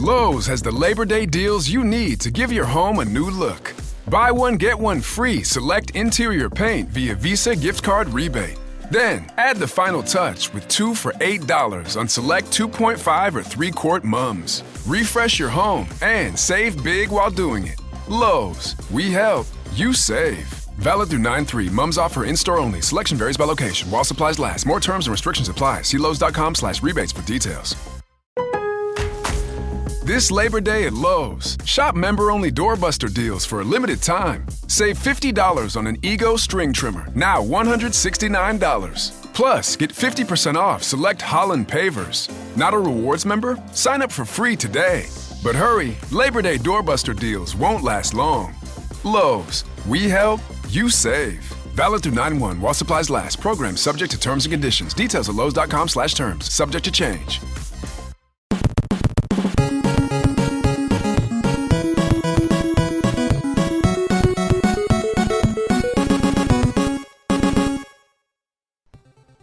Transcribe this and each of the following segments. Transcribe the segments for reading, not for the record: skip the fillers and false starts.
Lowe's has the Labor Day deals you need to give your home a new look. Buy one, get one free select interior paint via Visa gift card rebate. Then, add the final touch with 2 for $8 on select 2.5 or 3-quart mums. Refresh your home and save big while doing it. Lowe's, we help, you save. Valid through 9/3. Mums offer in-store only. Selection varies by location. While supplies last. More terms and restrictions apply. See Lowes.com/rebates for details. This Labor Day at Lowe's, shop member-only doorbuster deals for a limited time. Save $50 on an Ego string trimmer, now $169. Plus, get 50% off select Holland pavers. Not a rewards member? Sign up for free today. But hurry, Labor Day doorbuster deals won't last long. Lowe's, we help, you save. Valid through 9/1 while supplies last. Program subject to terms and conditions. Details at Lowes.com/terms. Subject to change.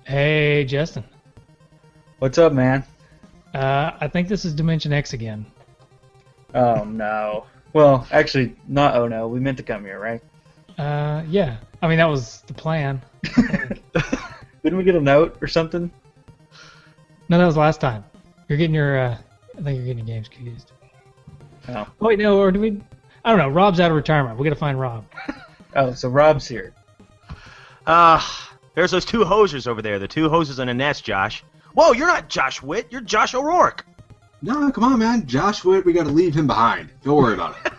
Hey, Justin. What's up, man? I think this is Dimension X again. Oh, no. Well, actually, not oh no. We meant to come here, right? Yeah. I mean, that was the plan. Didn't we get a note or something? No, that was last time. You're getting your, I think you're getting your games confused. Oh. Oh, wait, no, or do we... I don't know. Rob's out of retirement. We got to find Rob. Oh, so Rob's here. There's those two hosers over there. The two hoses in a nest, Josh. Whoa, you're not Josh Witt. You're Josh O'Rourke. No, come on, man. Josh Witt, we got to leave him behind. Don't worry about it.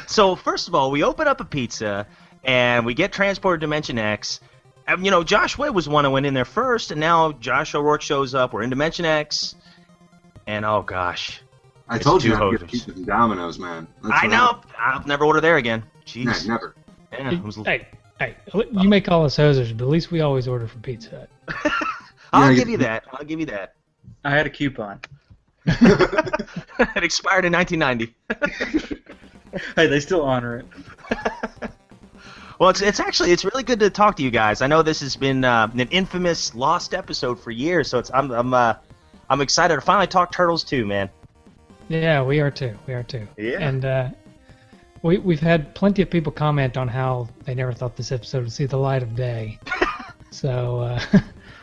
So, first of all, we open up a pizza, and we get transported to Dimension X. And, you know, Josh Witt was the one who went in there first, and now Josh O'Rourke shows up. We're in Dimension X, and oh, gosh. I told you I'd get pizza from Domino's, man. I know. I'll never order there again. Jeez. Yeah, never. Yeah, it was... Hey, you may call us hosers, but at least we always order from Pizza Hut. I'll give you that. I'll give you that. I had a coupon. It expired in 1990. Hey, they still honor it. Well, it's really good to talk to you guys. I know this has been an infamous lost episode for years, so I'm excited to finally talk Turtles 2, man. Yeah, we are too. Yeah. And we've had plenty of people comment on how they never thought this episode would see the light of day. So.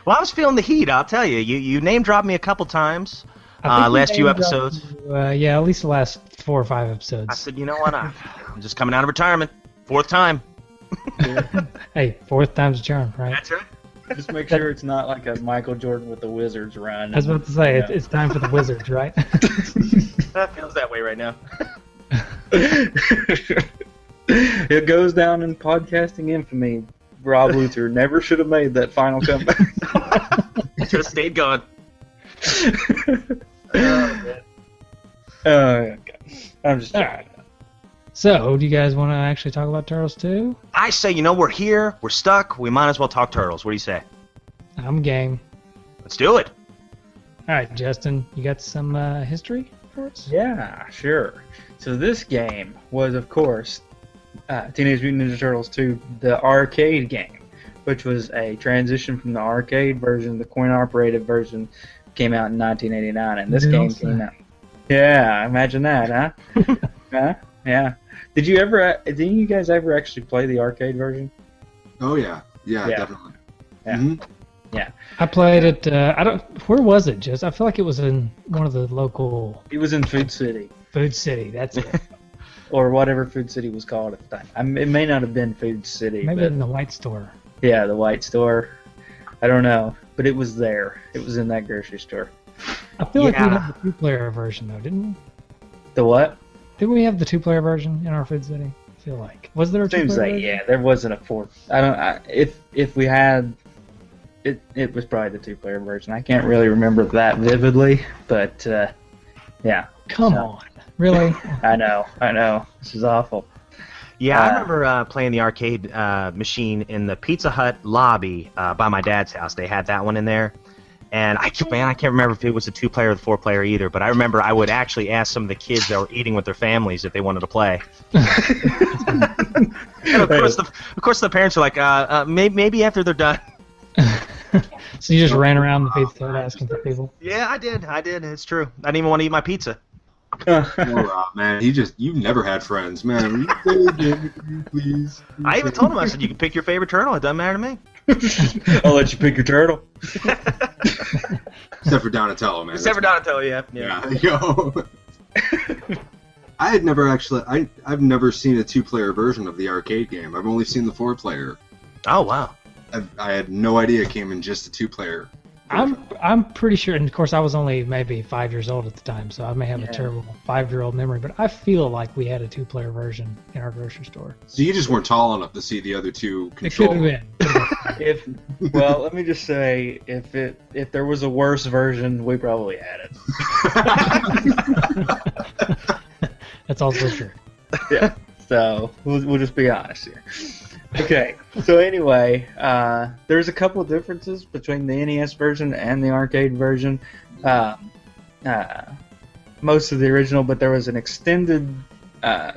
Well, I was feeling the heat. I'll tell you. You name dropped me a couple times. Last few episodes. Yeah, at least the last 4 or 5 episodes. I said, you know what? I'm just coming out of retirement. 4th time. Hey, 4th time's a charm, right? That's right. Just make sure it's not like a Michael Jordan with the Wizards run. I was about to say, it's time for the Wizards, right? That feels that way right now. It goes down in podcasting infamy. Rob Luther never should have made that final comeback. Should have stayed gone. Okay. I'm just all right. So, do you guys want to actually talk about Turtles 2? I say, we're here, we're stuck, we might as well talk Turtles. What do you say? I'm game. Let's do it. All right, Justin, you got some history for us? Yeah, sure. So this game was, of course, Teenage Mutant Ninja Turtles 2, the arcade game, which was a transition from the arcade version, the coin-operated version, came out in 1989, and this game came out. Yeah, imagine that, huh? Huh? Yeah. Didn't you guys ever actually play the arcade version? Oh yeah, definitely. Yeah. Mm-hmm. Yeah. I played it. Where was it? Just I feel like it was in one of the local. It was in Food City. Food City. That's it. Or whatever Food City was called at the time. It may not have been Food City. Maybe in the White Store. Yeah, the White Store. I don't know, but it was there. It was in that grocery store. I feel like we had the 2-player version though, didn't we? The what? Didn't we have the 2-player version in our Food City? I feel like. Was there a 2-player version? Yeah, there wasn't a 4th. If we had, it was probably the 2-player version. I can't really remember that vividly, but yeah. Come on, really? I know. This is awful. Yeah, I remember playing the arcade machine in the Pizza Hut lobby by my dad's house. They had that one in there. And I can't remember if it was a 2-player or the 4-player either, but I remember I would actually ask some of the kids that were eating with their families if they wanted to play. And of course, the parents are like, maybe after they're done. So you just ran around the Pizza Hut asking for people? Yeah, I did. It's true. I didn't even want to eat my pizza. Poor Rob, man. You never had friends, man. Will you play a game with me, please? I even told him, I said, you can pick your favorite turtle. It doesn't matter to me. I'll let you pick your turtle. Except for Donatello, man. Except for Donatello, yeah. Yeah, yo. I've never seen a 2-player version of the arcade game. I've only seen the 4-player. Oh, wow. I had no idea it came in just a 2-player. I'm pretty sure, and of course I was only maybe 5 years old at the time, so I may have a terrible 5-year-old memory, but I feel like we had a 2-player version in our grocery store. So you just weren't tall enough to see the other two It could control. have been. Well, let me just say, if there was a worse version, we probably had it. That's also true. Yeah. So we'll just be honest here. Okay. So anyway, there's a couple of differences between the NES version and the arcade version. Most of the original, but there was an extended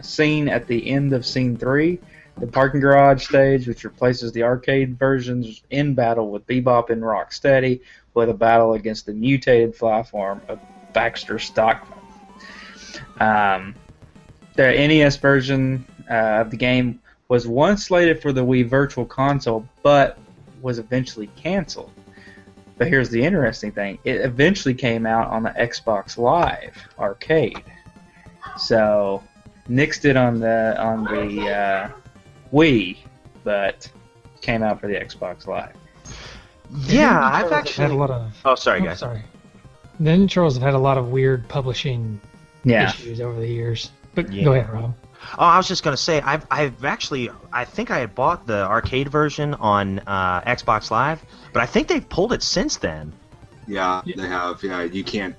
scene at the end of Scene 3, the parking garage stage, which replaces the arcade versions in battle with Bebop and Rocksteady, with a battle against the mutated fly form of Baxter Stockman. The NES version of the game was once slated for the Wii Virtual Console, but was eventually canceled. But here's the interesting thing. It eventually came out on the Xbox Live arcade. So, nixed it on the Wii, but came out for the Xbox Live. Yeah, I've Had a actually... lot of. Oh, sorry, guys. Sorry. Ninja Turtles have had a lot of weird publishing Yeah. issues over the years. But Yeah. go ahead, Rob. Oh, I was just gonna say, I've actually, I think I had bought the arcade version on Xbox Live, but I think they've pulled it since then. Yeah, they have. Yeah, you can't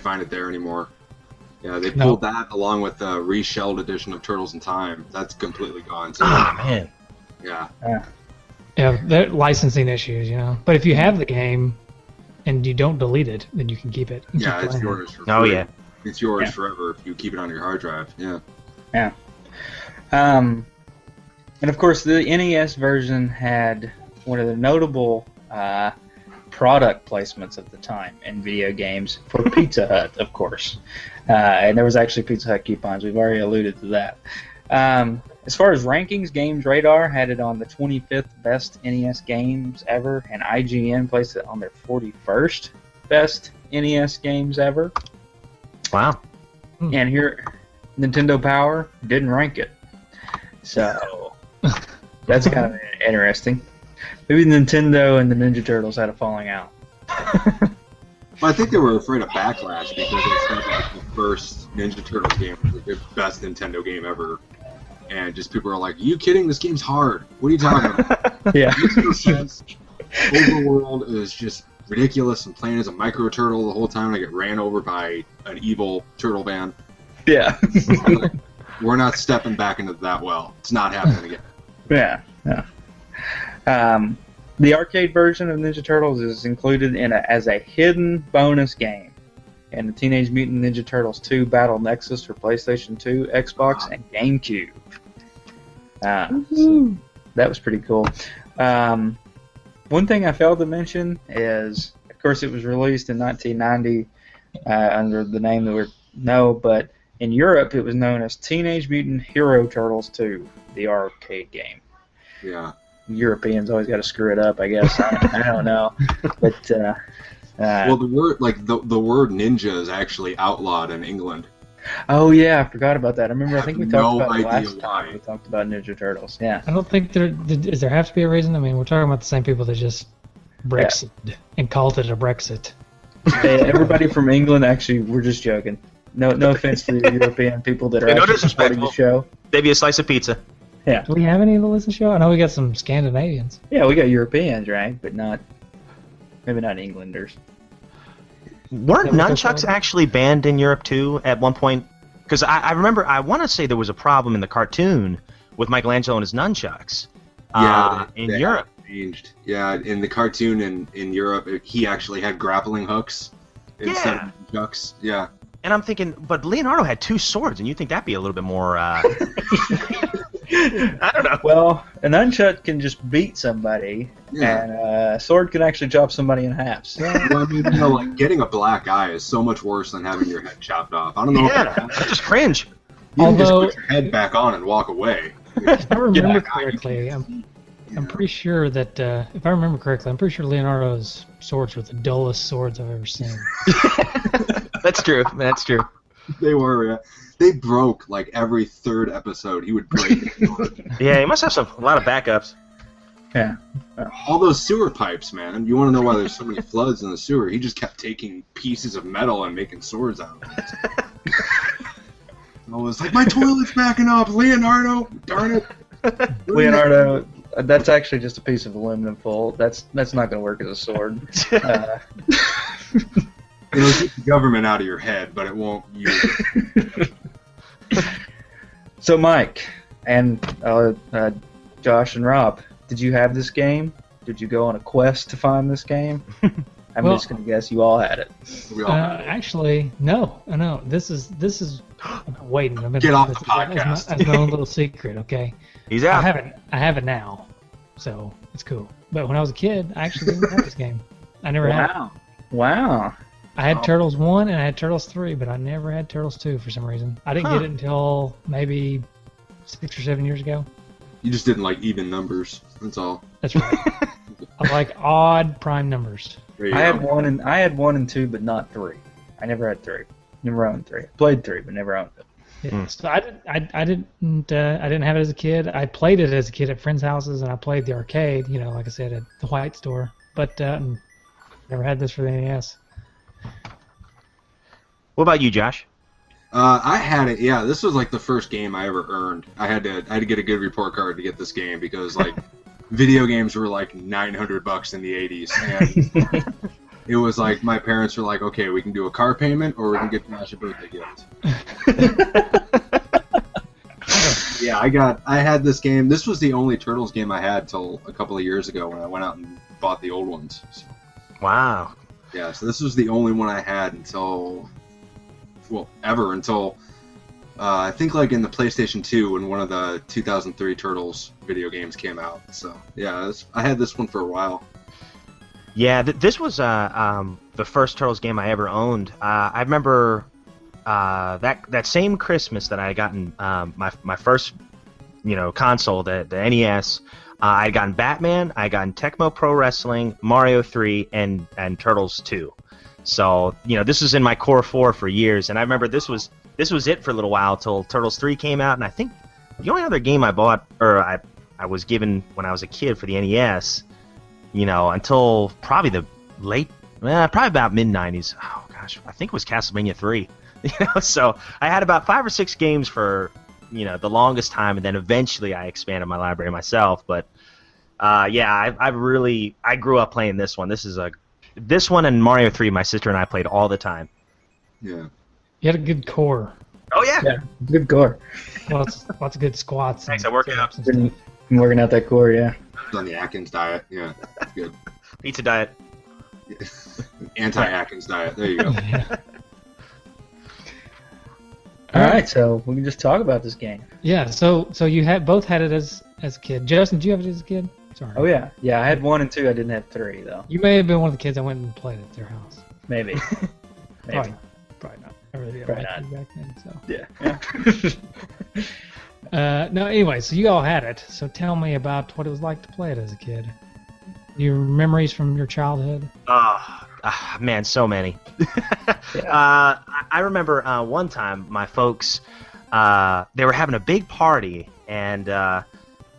find it there anymore. Yeah, they pulled that along with the reshelled edition of Turtles in Time. That's completely gone. So, Ah, man. yeah. Yeah, they're licensing issues, you know. But if you have the game and you don't delete it, then you can keep it. and Yeah, keep it's playing it. yours for free. Oh, yeah. It's yours Yeah. forever if you keep it on your hard drive. Yeah. Yeah. And of course, the NES version had one of the notable product placements at the time in video games for Pizza Hut, of course. And there was actually Pizza Hut coupons. We've already alluded to that. As far as rankings, Games Radar had it on the 25th best NES games ever, and IGN placed it on their 41st best NES games ever. Wow. And here, Nintendo Power didn't rank it. So, that's kind of interesting. Maybe Nintendo and the Ninja Turtles had a falling out. Well, I think they were afraid of backlash because they said like the first Ninja Turtles game was like the best Nintendo game ever. And just people are like, "You kidding? This game's hard. What are you talking about?" Yeah. Makes no sense. Overworld is just ridiculous. I'm playing as a micro turtle the whole time and I get ran over by an evil turtle band. Yeah. Like, we're not stepping back into that well. It's not happening again. Yeah. The arcade version of Ninja Turtles is included as a hidden bonus game in the Teenage Mutant Ninja Turtles 2 Battle Nexus for PlayStation 2, Xbox, and GameCube. So that was pretty cool. One thing I failed to mention is, of course, it was released in 1990 under the name that we know, but in Europe it was known as Teenage Mutant Hero Turtles 2, the arcade game. Yeah. Europeans always got to screw it up, I guess. I don't know, but Well, the word the word ninja is actually outlawed in England. oh yeah, I forgot about that. I remember. I think we have talked no about it idea last why. time. We talked about Ninja Turtles. Yeah. I don't think does there have to be a reason? I mean, we're talking about the same people that just Brexit and called it a Brexit. Hey, everybody from England, actually, we're just joking. No offense to the European people that are Yeah, no actually supporting the show. Maybe a slice of pizza. Yeah. Do we have any of the listen show? I know we got some Scandinavians. Yeah, we got Europeans, right? But maybe not Englanders. Weren't Is that what they're nunchucks called? actually banned in Europe too at one point? Because I remember, I want to say there was a problem in the cartoon with Michelangelo and his nunchucks. Yeah, in they Europe. have changed. Yeah, in the cartoon in Europe, he actually had grappling hooks instead of chucks. Yeah. And I'm thinking, but Leonardo had two swords, and you think that'd be a little bit more. I don't know. Well, an nunchuck can just beat somebody, Yeah. and a sword can actually chop somebody in half. So. Well, I mean, like getting a black eye is so much worse than having your head chopped off. I don't know. Yeah, I just cringe. You can just Although- put your head back on and walk away. If I remember Yeah. correctly, I'm pretty sure that if I remember correctly, I'm pretty sure Leonardo's swords were the dullest swords I've ever seen. That's true. That's true. They were. Yeah. They broke like every third episode. He would break it. Yeah, he must have a lot of backups. Yeah. All those sewer pipes, man. You want to know why there's so many floods in the sewer? He just kept taking pieces of metal and making swords out of it. I was like, my toilet's backing up, Leonardo. Darn it. Leonardo, that's actually just a piece of aluminum foil. That's not going to work as a sword. It'll keep the government out of your head, but it won't use it. So, Mike and Josh and Rob, did you have this game? Did you go on a quest to find this game? I'm Well- just going to guess you all had it. We all have it. Actually, no. This is. I've been waiting. I've been, Get off the as podcast. As my own little secret, okay? He's I out. have it now, so it's cool. But when I was a kid, I actually didn't have this game. I never had it. Wow. I had Turtles 1 and I had Turtles 3, but I never had Turtles 2 for some reason. I didn't get it until maybe 6 or 7 years ago. You just didn't like even numbers. That's all. That's right. I like odd prime numbers. There you I go. had 1 and 2, but not 3. I never had 3. Never owned 3. Played 3, but never owned it. Yeah, so I didn't have it as a kid. I played it as a kid at friends' houses, and I played the arcade. You know, like I said, at the White Store. But never had this for the NES. What about you, Josh? I had it. Yeah, this was like the first game I ever earned. I had to get a good report card to get this game because like video games were like $900 in the 80s, and it was like my parents were like, okay, we can do a car payment or we can get Josh a birthday gift. Yeah, I had this game. This was the only Turtles game I had till a couple of years ago when I went out and bought the old ones. So, Wow. yeah, so this was the only one I had until I think like in the PlayStation 2 when one of the 2003 Turtles video games came out. So yeah, I had this one for a while. Yeah, this was the first Turtles game I ever owned. I remember that same Christmas that I had gotten my first console, the NES. I had gotten Batman, I had gotten Tecmo Pro Wrestling, Mario 3, and Turtles 2. So this was in my core 4 for years, and I remember this was it for a little while till Turtles 3 came out, and I think the only other game I bought or I was given when I was a kid for the NES, until probably the probably about mid-90s. Oh gosh, I think it was Castlevania 3. So I had about 5 or 6 games for the longest time, and then eventually I expanded my library myself. But I grew up playing this one. This one and Mario 3, my sister and I played all the time. Yeah. You had a good core. Oh yeah. Yeah, good core. Lots of good squats. Thanks, and I work out. sit-ups and stuff. Been working out that core, yeah. On the Atkins diet. Yeah, that's good. Pizza diet. Anti-Atkins diet. There you go. Yeah. All right, so we can just talk about this game. Yeah. So you both had it as a kid. Justin, did you have it as a kid? Sorry. Oh yeah, I had 1 and 2. I didn't have 3 though. You may have been one of the kids that went and played at their house. Maybe. Probably not. I really didn't Probably like not. you back then. So. Yeah. No. Anyway, so you all had it. So tell me about what it was like to play it as a kid. Your memories from your childhood. Man, so many. I remember one time my folks they were having a big party, and I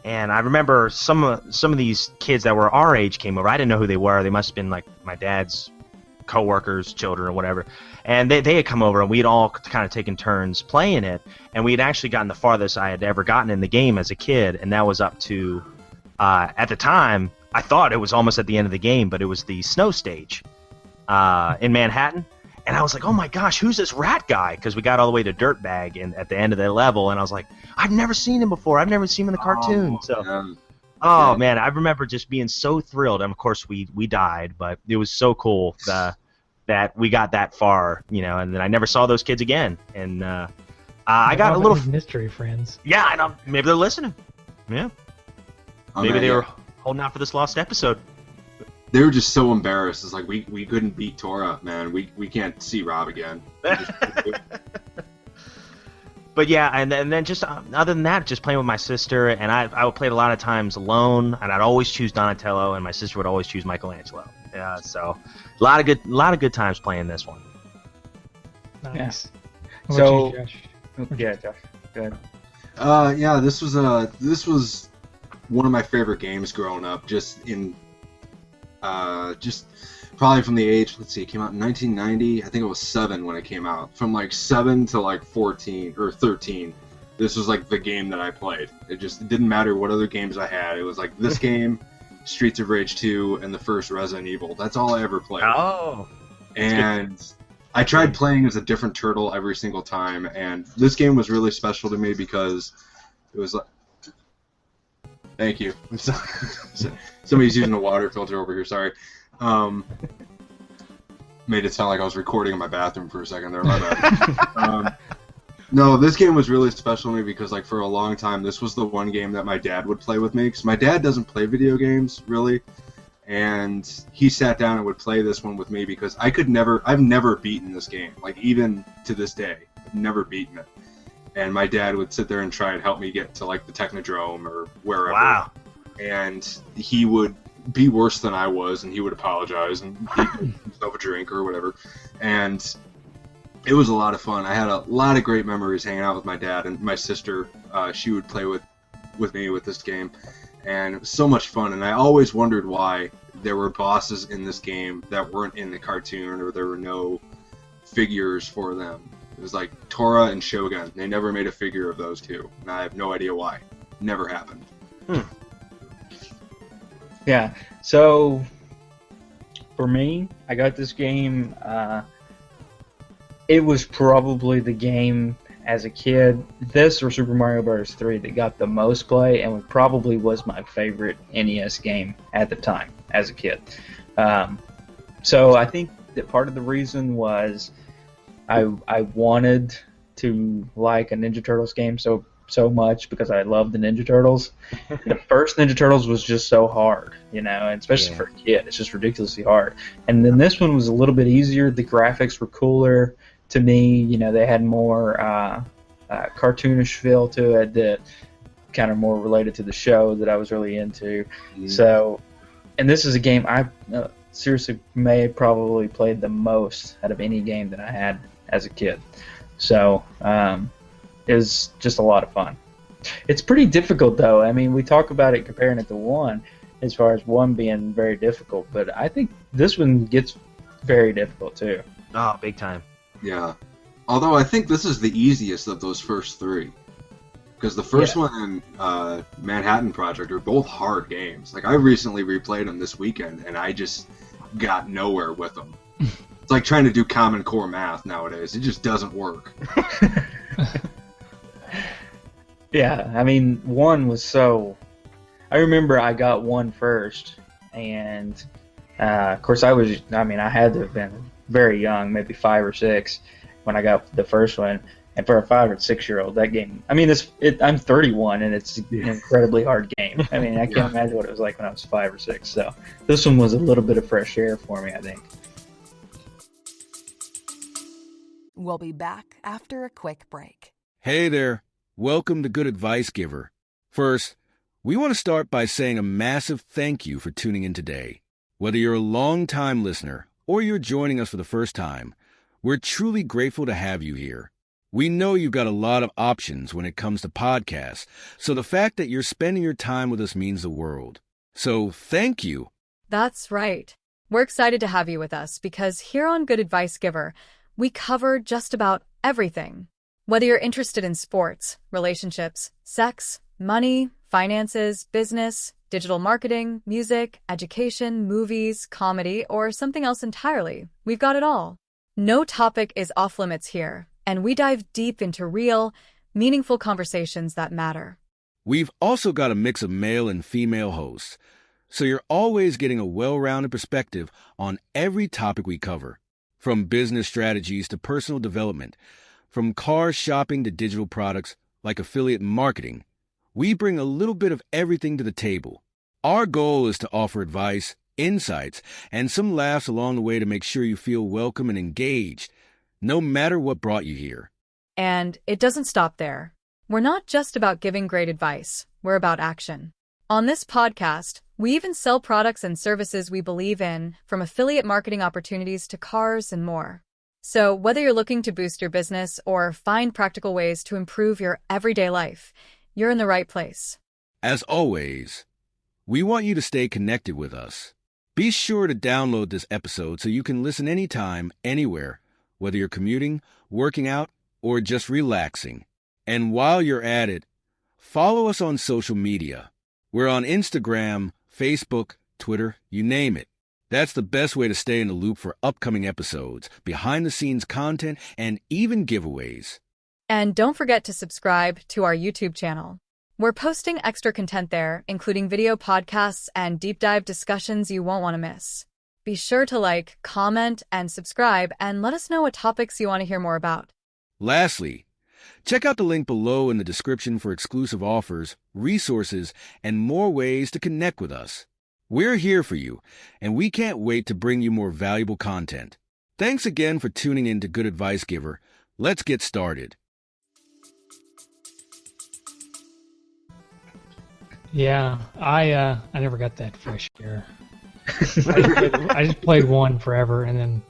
remember some of these kids that were our age came over. I didn't know who they were. They must have been like my dad's co-workers, children, or whatever. And they had come over, and we had all kind of taken turns playing it. And we had actually gotten the farthest I had ever gotten in the game as a kid, and that was up to at the time I thought it was almost at the end of the game, but it was the snow stage in Manhattan. And I was like, oh my gosh, who's this rat guy? Because we got all the way to Dirtbag at the end of the level, and I was like, I've never seen him before. I've never seen him in the cartoon. Man, I remember just being so thrilled. And of course, we died, but it was so cool that we got that far, and then I never saw those kids again. And I got a All little. these mystery friends. Yeah, I know. Maybe they're listening. Yeah. Oh, Maybe man, they yeah. were holding out for this lost episode. They were just so embarrassed. It's like we couldn't beat Tora, man. We can't see Rob again. But yeah, and then just other than that, just playing with my sister, and I would play it a lot of times alone, and I'd always choose Donatello, and my sister would always choose Michelangelo. Yeah, so a lot of good times playing this one. Nice. Yeah. What So- about you, Josh? Yeah, Josh. Go ahead. Yeah, this was one of my favorite games growing up. Just probably from the age. Let's see, it came out in 1990. I think it was 7 when it came out. From like 7 to like 14 or 13, this was like the game that I played. It didn't matter what other games I had. It was like this game, Streets of Rage 2, and the first Resident Evil. That's all I ever played. Oh, And I tried playing as a different turtle every single time, and this game was really special to me because it was like... Thank you. Somebody's using a water filter over here, sorry. Made it sound like I was recording in my bathroom for a second there, my bad. No, this game was really special to me because, like, for a long time, this was the one game that my dad would play with me, because my dad doesn't play video games, really. And he sat down and would play this one with me because I've never beaten this game. Like, even to this day, I've never beaten it. And my dad would sit there and try and help me get to, like, the Technodrome or wherever. wow. And he would be worse than I was, and he would apologize and he'd get himself a drink or whatever. And it was a lot of fun. I had a lot of great memories hanging out with my dad, and my sister, she would play with me with this game. And it was so much fun, and I always wondered why there were bosses in this game that weren't in the cartoon, or there were no figures for them. It was like Tora and Shogun. They never made a figure of those two, and I have no idea why. Never happened. Yeah. So for me, I got this game. It was probably the game as a kid, this or Super Mario Bros. 3, that got the most play, and probably was my favorite NES game at the time as a kid. So I think that part of the reason was I wanted to like a Ninja Turtles game so much because I loved the Ninja Turtles. The first Ninja Turtles was just so hard, and especially for a kid, it's just ridiculously hard. And then this one was a little bit easier. The graphics were cooler to me. They had more cartoonish feel to it that kind of more related to the show that I was really into. So, and this is a game I seriously may have probably played the most out of any game that I had as a kid. So, it was just a lot of fun. It's pretty difficult, though. I mean, we talk about it comparing it to 1, as far as 1 being very difficult, but I think this one gets very difficult, too. Oh, big time. Yeah. Although I think this is the easiest of those first 3. Because the first one and Manhattan Project are both hard games. Like, I recently replayed them this weekend, and I just got nowhere with them. It's like trying to do Common Core math nowadays. It just doesn't work. Yeah, I mean, 1 was so... I remember I got 1 first, and of course I had to have been very young, maybe 5 or 6, when I got the first one. And for a 5 or 6-year-old, that game... I mean, I'm 31, and it's an incredibly hard game. I mean, I can't imagine what it was like when I was 5 or 6. So this one was a little bit of fresh air for me, I think. We'll be back after a quick break. Hey there. Welcome to Good Advice Giver. First, we want to start by saying a massive thank you for tuning in today. Whether you're a long-time listener or you're joining us for the first time, we're truly grateful to have you here. We know you've got a lot of options when it comes to podcasts, so the fact that you're spending your time with us means the world. So thank you. That's right. We're excited to have you with us because here on Good Advice Giver, we cover just about everything. Whether you're interested in sports, relationships, sex, money, finances, business, digital marketing, music, education, movies, comedy, or something else entirely, we've got it all. No topic is off limits here, and we dive deep into real, meaningful conversations that matter. We've also got a mix of male and female hosts, so you're always getting a well-rounded perspective on every topic we cover, from business strategies to personal development. From car shopping to digital products like affiliate marketing, we bring a little bit of everything to the table. Our goal is to offer advice, insights, and some laughs along the way to make sure you feel welcome and engaged, no matter what brought you here. And it doesn't stop there. We're not just about giving great advice, we're about action. On this podcast, we even sell products and services we believe in, from affiliate marketing opportunities to cars and more. So whether you're looking to boost your business or find practical ways to improve your everyday life, you're in the right place. As always, we want you to stay connected with us. Be sure to download this episode so you can listen anytime, anywhere, whether you're commuting, working out, or just relaxing. And while you're at it, follow us on social media. We're on Instagram, Facebook, Twitter, you name it. That's the best way to stay in the loop for upcoming episodes, behind-the-scenes content, and even giveaways. And don't forget to subscribe to our YouTube channel. We're posting extra content there, including video podcasts and deep dive discussions you won't want to miss. Be sure to like, comment, and subscribe, and let us know what topics you want to hear more about. Lastly, check out the link below in the description for exclusive offers, resources, and more ways to connect with us. We're here for you, and we can't wait to bring you more valuable content. Thanks again for tuning in to Good Advice Giver. Let's get started. Yeah, I never got that fresh air. I just played one forever, and then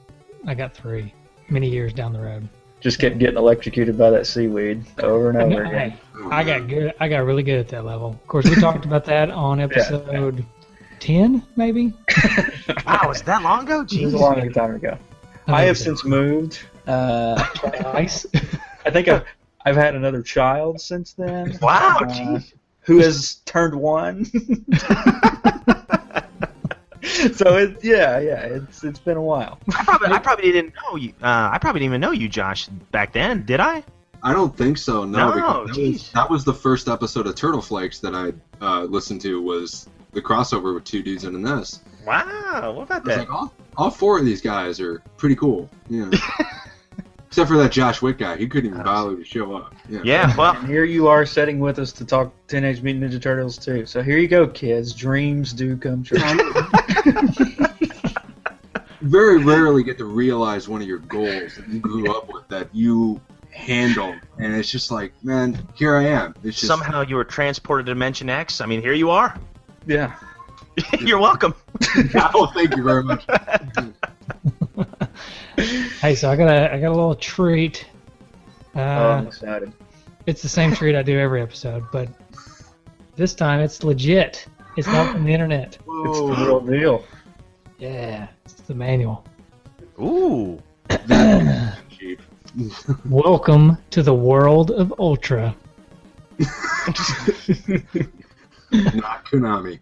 I got 3 many years down the road. Just kept getting electrocuted by that seaweed over and over again. I got good. I got really good at that level. Of course, we talked about that on episode 10, maybe. Wow, was that long ago? It was Jeez. a long time ago. I have since moved. Nice. I think I've had another child since then. Wow, jeez. Who has turned 1. So it's been a while. I probably didn't know you. I probably didn't even know you, Josh, back then. Did I? I don't think so. No, No, because that was the first episode of Turtle Flakes that I listened to, was the crossover with 2 dudes in a nest. Wow, what about I was that? like, all 4 of these guys are pretty cool. Yeah. Except for that Josh Witt guy. He couldn't even bother to show up. Yeah, well, And here you are sitting with us to talk Teenage Mutant Ninja Turtles too. So here you go, kids. Dreams do come true. Very rarely get to realize one of your goals that you grew up with, that you handle, and it's just like, man, here I am. It's just, somehow you were transported to Dimension X. I mean, here you are. Yeah. You're welcome. oh, thank you very much. Hey, so I got a little treat. I'm excited. It's the same treat I do every episode, but this time it's legit. It's not from the internet. It's the real deal. Yeah, it's the manual. Ooh. Cheap. Welcome to the world of Ultra. Not Konami.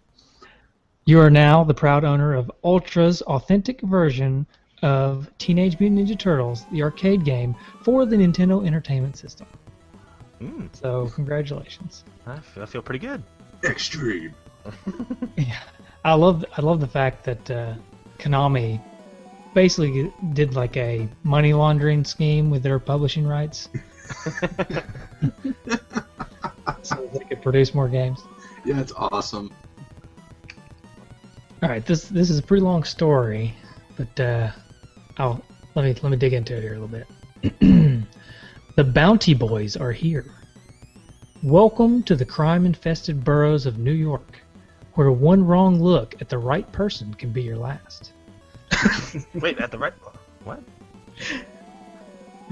You are now the proud owner of Ultra's authentic version of Teenage Mutant Ninja Turtles, the arcade game for the Nintendo Entertainment System. So, congratulations. I feel pretty good. Extreme. Yeah, I love the fact that Konami basically did like a money laundering scheme with their publishing rights, so they could produce more games. Yeah, it's awesome. All right, this is a pretty long story, but let me dig into it here a little bit. The Bounty Boys are here. Welcome to the crime-infested boroughs of New York, where one wrong look at the right person can be your last. Wait, at the right... What?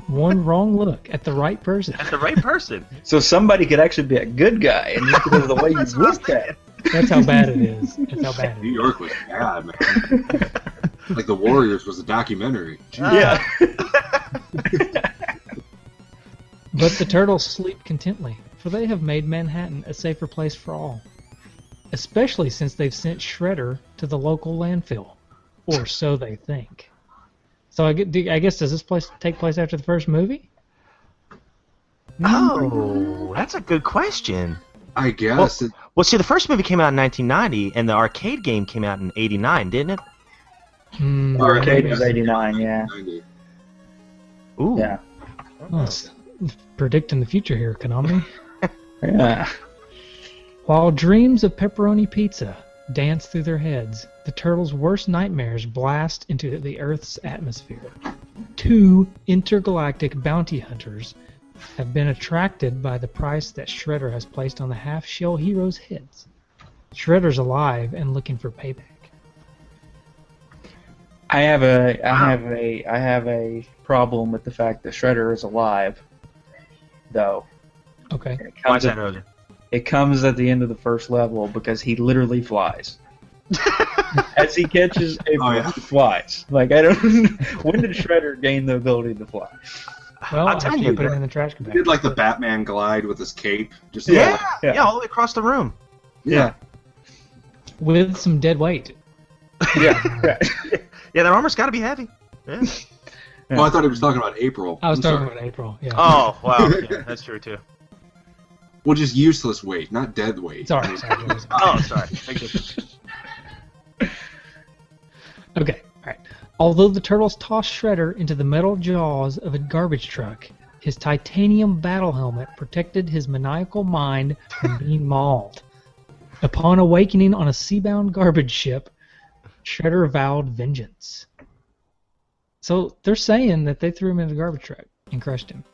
One wrong look at the right person. At the right person. So somebody could actually be a good guy, and just because of the way you looked at. That's how bad it is. That's how bad it New is. York was bad, man. Like the Warriors was a documentary. Jeez. Yeah. But the turtles sleep contently, for they have made Manhattan a safer place for all. Especially since they've sent Shredder to the local landfill. Or so they think. So I guess, does this place take place after the first movie? Oh, that's a good question. I guess. Well, see, the first movie came out in 1990, and the arcade game came out in 89, didn't it? Arcade was 89, yeah. 90. Ooh. Yeah. Oh, Predicting the future here, Konami. Yeah. While dreams of pepperoni pizza dance through their heads, the turtles' worst nightmares blast into the Earth's atmosphere. 2 intergalactic bounty hunters have been attracted by the price that Shredder has placed on the half-shell heroes' heads. Shredder's alive and looking for payback. I have a problem with the fact that Shredder is alive, though. Okay. Watch that earlier. It comes at the end of the first level because he literally flies. As he catches April, he flies. Like, I don't. When did Shredder gain the ability to fly? Well, I'm telling you you, put it in the trash He compactor. did like the Batman glide with his cape. Just Yeah, Yeah. all the way across the room. Yeah. With some dead weight. Yeah. Right. Yeah, that armor's got to be heavy. Yeah. Oh, I thought he was talking about April. I was I'm talking sorry. about April. Yeah. Oh, wow. Yeah, that's true, too. Well, just useless weight, not dead weight. Sorry. Oh, sorry. Thank you. Okay, alright. Although the turtles tossed Shredder into the metal jaws of a garbage truck, his titanium battle helmet protected his maniacal mind from being mauled. Upon awakening on a sea-bound garbage ship, Shredder vowed vengeance. So they're saying that they threw him in the garbage truck and crushed him.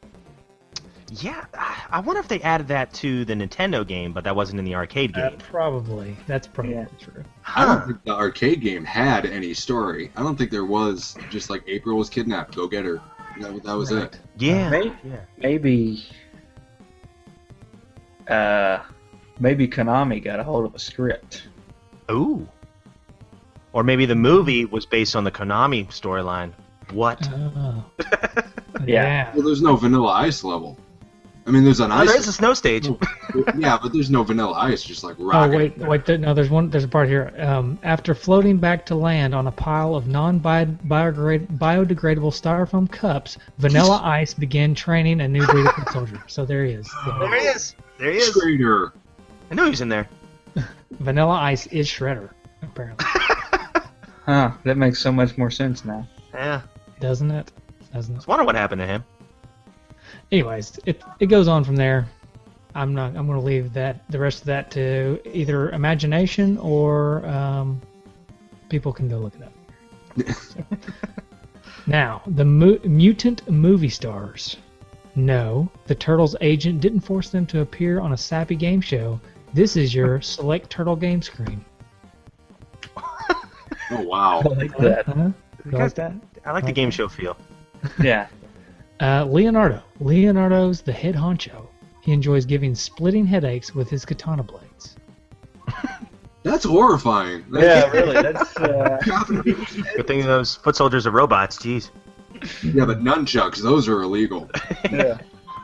Yeah, I wonder if they added that to the Nintendo game, but that wasn't in the arcade game. That's probably true. I don't think the arcade game had any story. I don't think there was just like April was kidnapped, go get her. That was Right. it. Yeah. Maybe Konami got a hold of a script. Ooh. Or maybe the movie was based on the Konami storyline. What? Oh. Yeah. Well, there's no Vanilla Ice level. I mean, there's an Oh, ice. there's a snow stage. Yeah, but there's no Vanilla Ice, just like Oh rocket. wait! No, there's a part here. After floating back to land on a pile of non-biodegradable styrofoam cups, Vanilla Ice began training a new breed of foot soldier. So there he is. There he is. There he is. Schrader. I knew he was in there. Vanilla Ice is Shredder, apparently. Huh. That makes so much more sense now. Yeah. Doesn't it? I was wondering what happened to him. Anyways, it goes on from there. I'm going to leave the rest of that to either imagination or people can go look it up. Now, the mutant movie stars. No, the Turtles agent didn't force them to appear on a sappy game show. This is your select Turtle game screen. Oh wow. I like that. Huh? You like that? I like the game show feel. Yeah. Leonardo. Leonardo's the head honcho. He enjoys giving splitting headaches with his katana blades. That's horrifying. Yeah, really. That's Good thing those foot soldiers are robots. Jeez. Yeah, but nunchucks, those are illegal. yeah.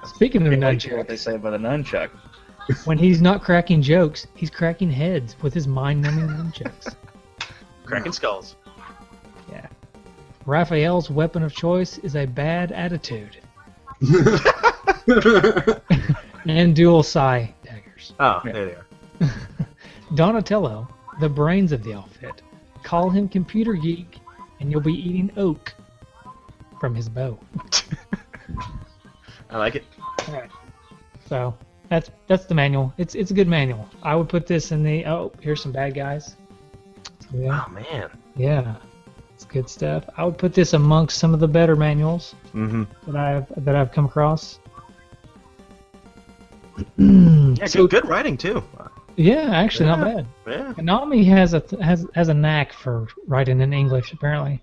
Speaking of I like what nunchucks, they say about a nunchuck. when he's not cracking jokes, he's cracking heads with his mind-numbing nunchucks. Cracking skulls. Yeah. Raphael's weapon of choice is a bad attitude. And dual psi daggers. Oh, there they are. Donatello, the brains of the outfit. Call him computer geek, and you'll be eating oak from his bow. I like it. Alright. So that's the manual. It's a good manual. I would put this in the here's some bad guys. So, yeah. Oh, man. Yeah. It's good stuff. I would put this amongst some of the better manuals Mm-hmm. that I've come across. Yeah, So- good writing, too. Yeah, actually not Yeah. bad. Yeah. Konami has a knack for writing in English, apparently.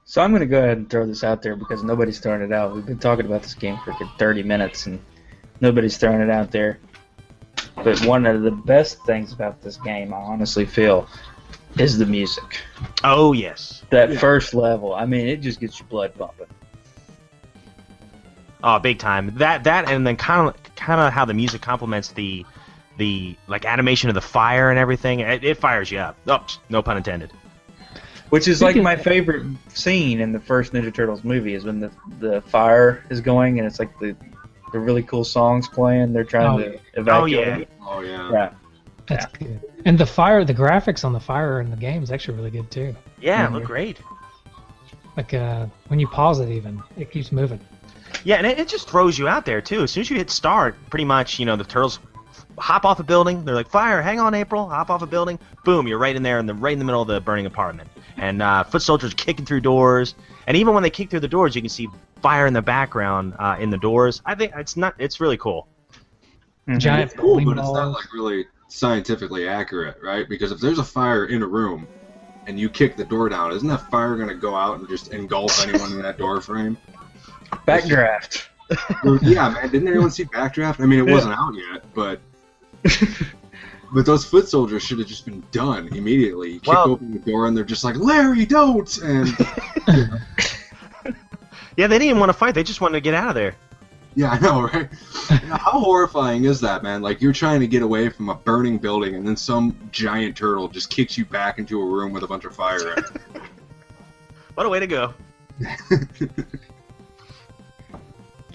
So I'm going to go ahead and throw this out there because nobody's throwing it out. We've been talking about this game for 30 minutes and nobody's throwing it out there. But one of the best things about this game, I honestly feel, is the music. Oh, yes. That first level, I mean, it just gets your blood pumping. Oh, big time. That and then kind of how the music complements the like animation of the fire and everything. It fires you up. Oh, no pun intended. Which is like my favorite scene in the first Ninja Turtles movie is when the fire is going and it's like the really cool songs playing. They're trying to evacuate. Oh yeah. Yeah. That's good. And the graphics on the fire in the game is actually really good too. Yeah, it looked great. Like when you pause it, even it keeps moving. Yeah, and it just throws you out there too. As soon as you hit start, pretty much, the turtles hop off a building. They're like, "Fire! Hang on, April!" Hop off a building. Boom! You're right in there, right in the middle of the burning apartment. And foot soldiers kicking through doors. And even when they kick through the doors, you can see fire in the background in the doors. I think it's really cool. Giant It's cool, bowling but it's not balls. like really scientifically accurate, right? Because if there's a fire in a room and you kick the door down, isn't that fire going to go out and just engulf anyone in that door frame? Backdraft. Yeah, man. Didn't anyone see Backdraft? I mean, it wasn't out yet, but those foot soldiers should have just been done immediately. You kick open the door and they're just like, "Larry, don't!" And yeah, they didn't even want to fight. They just wanted to get out of there. yeah, I know, right? How horrifying is that, man? Like, you're trying to get away from a burning building, and then some giant turtle just kicks you back into a room with a bunch of fire in it. What a way to go.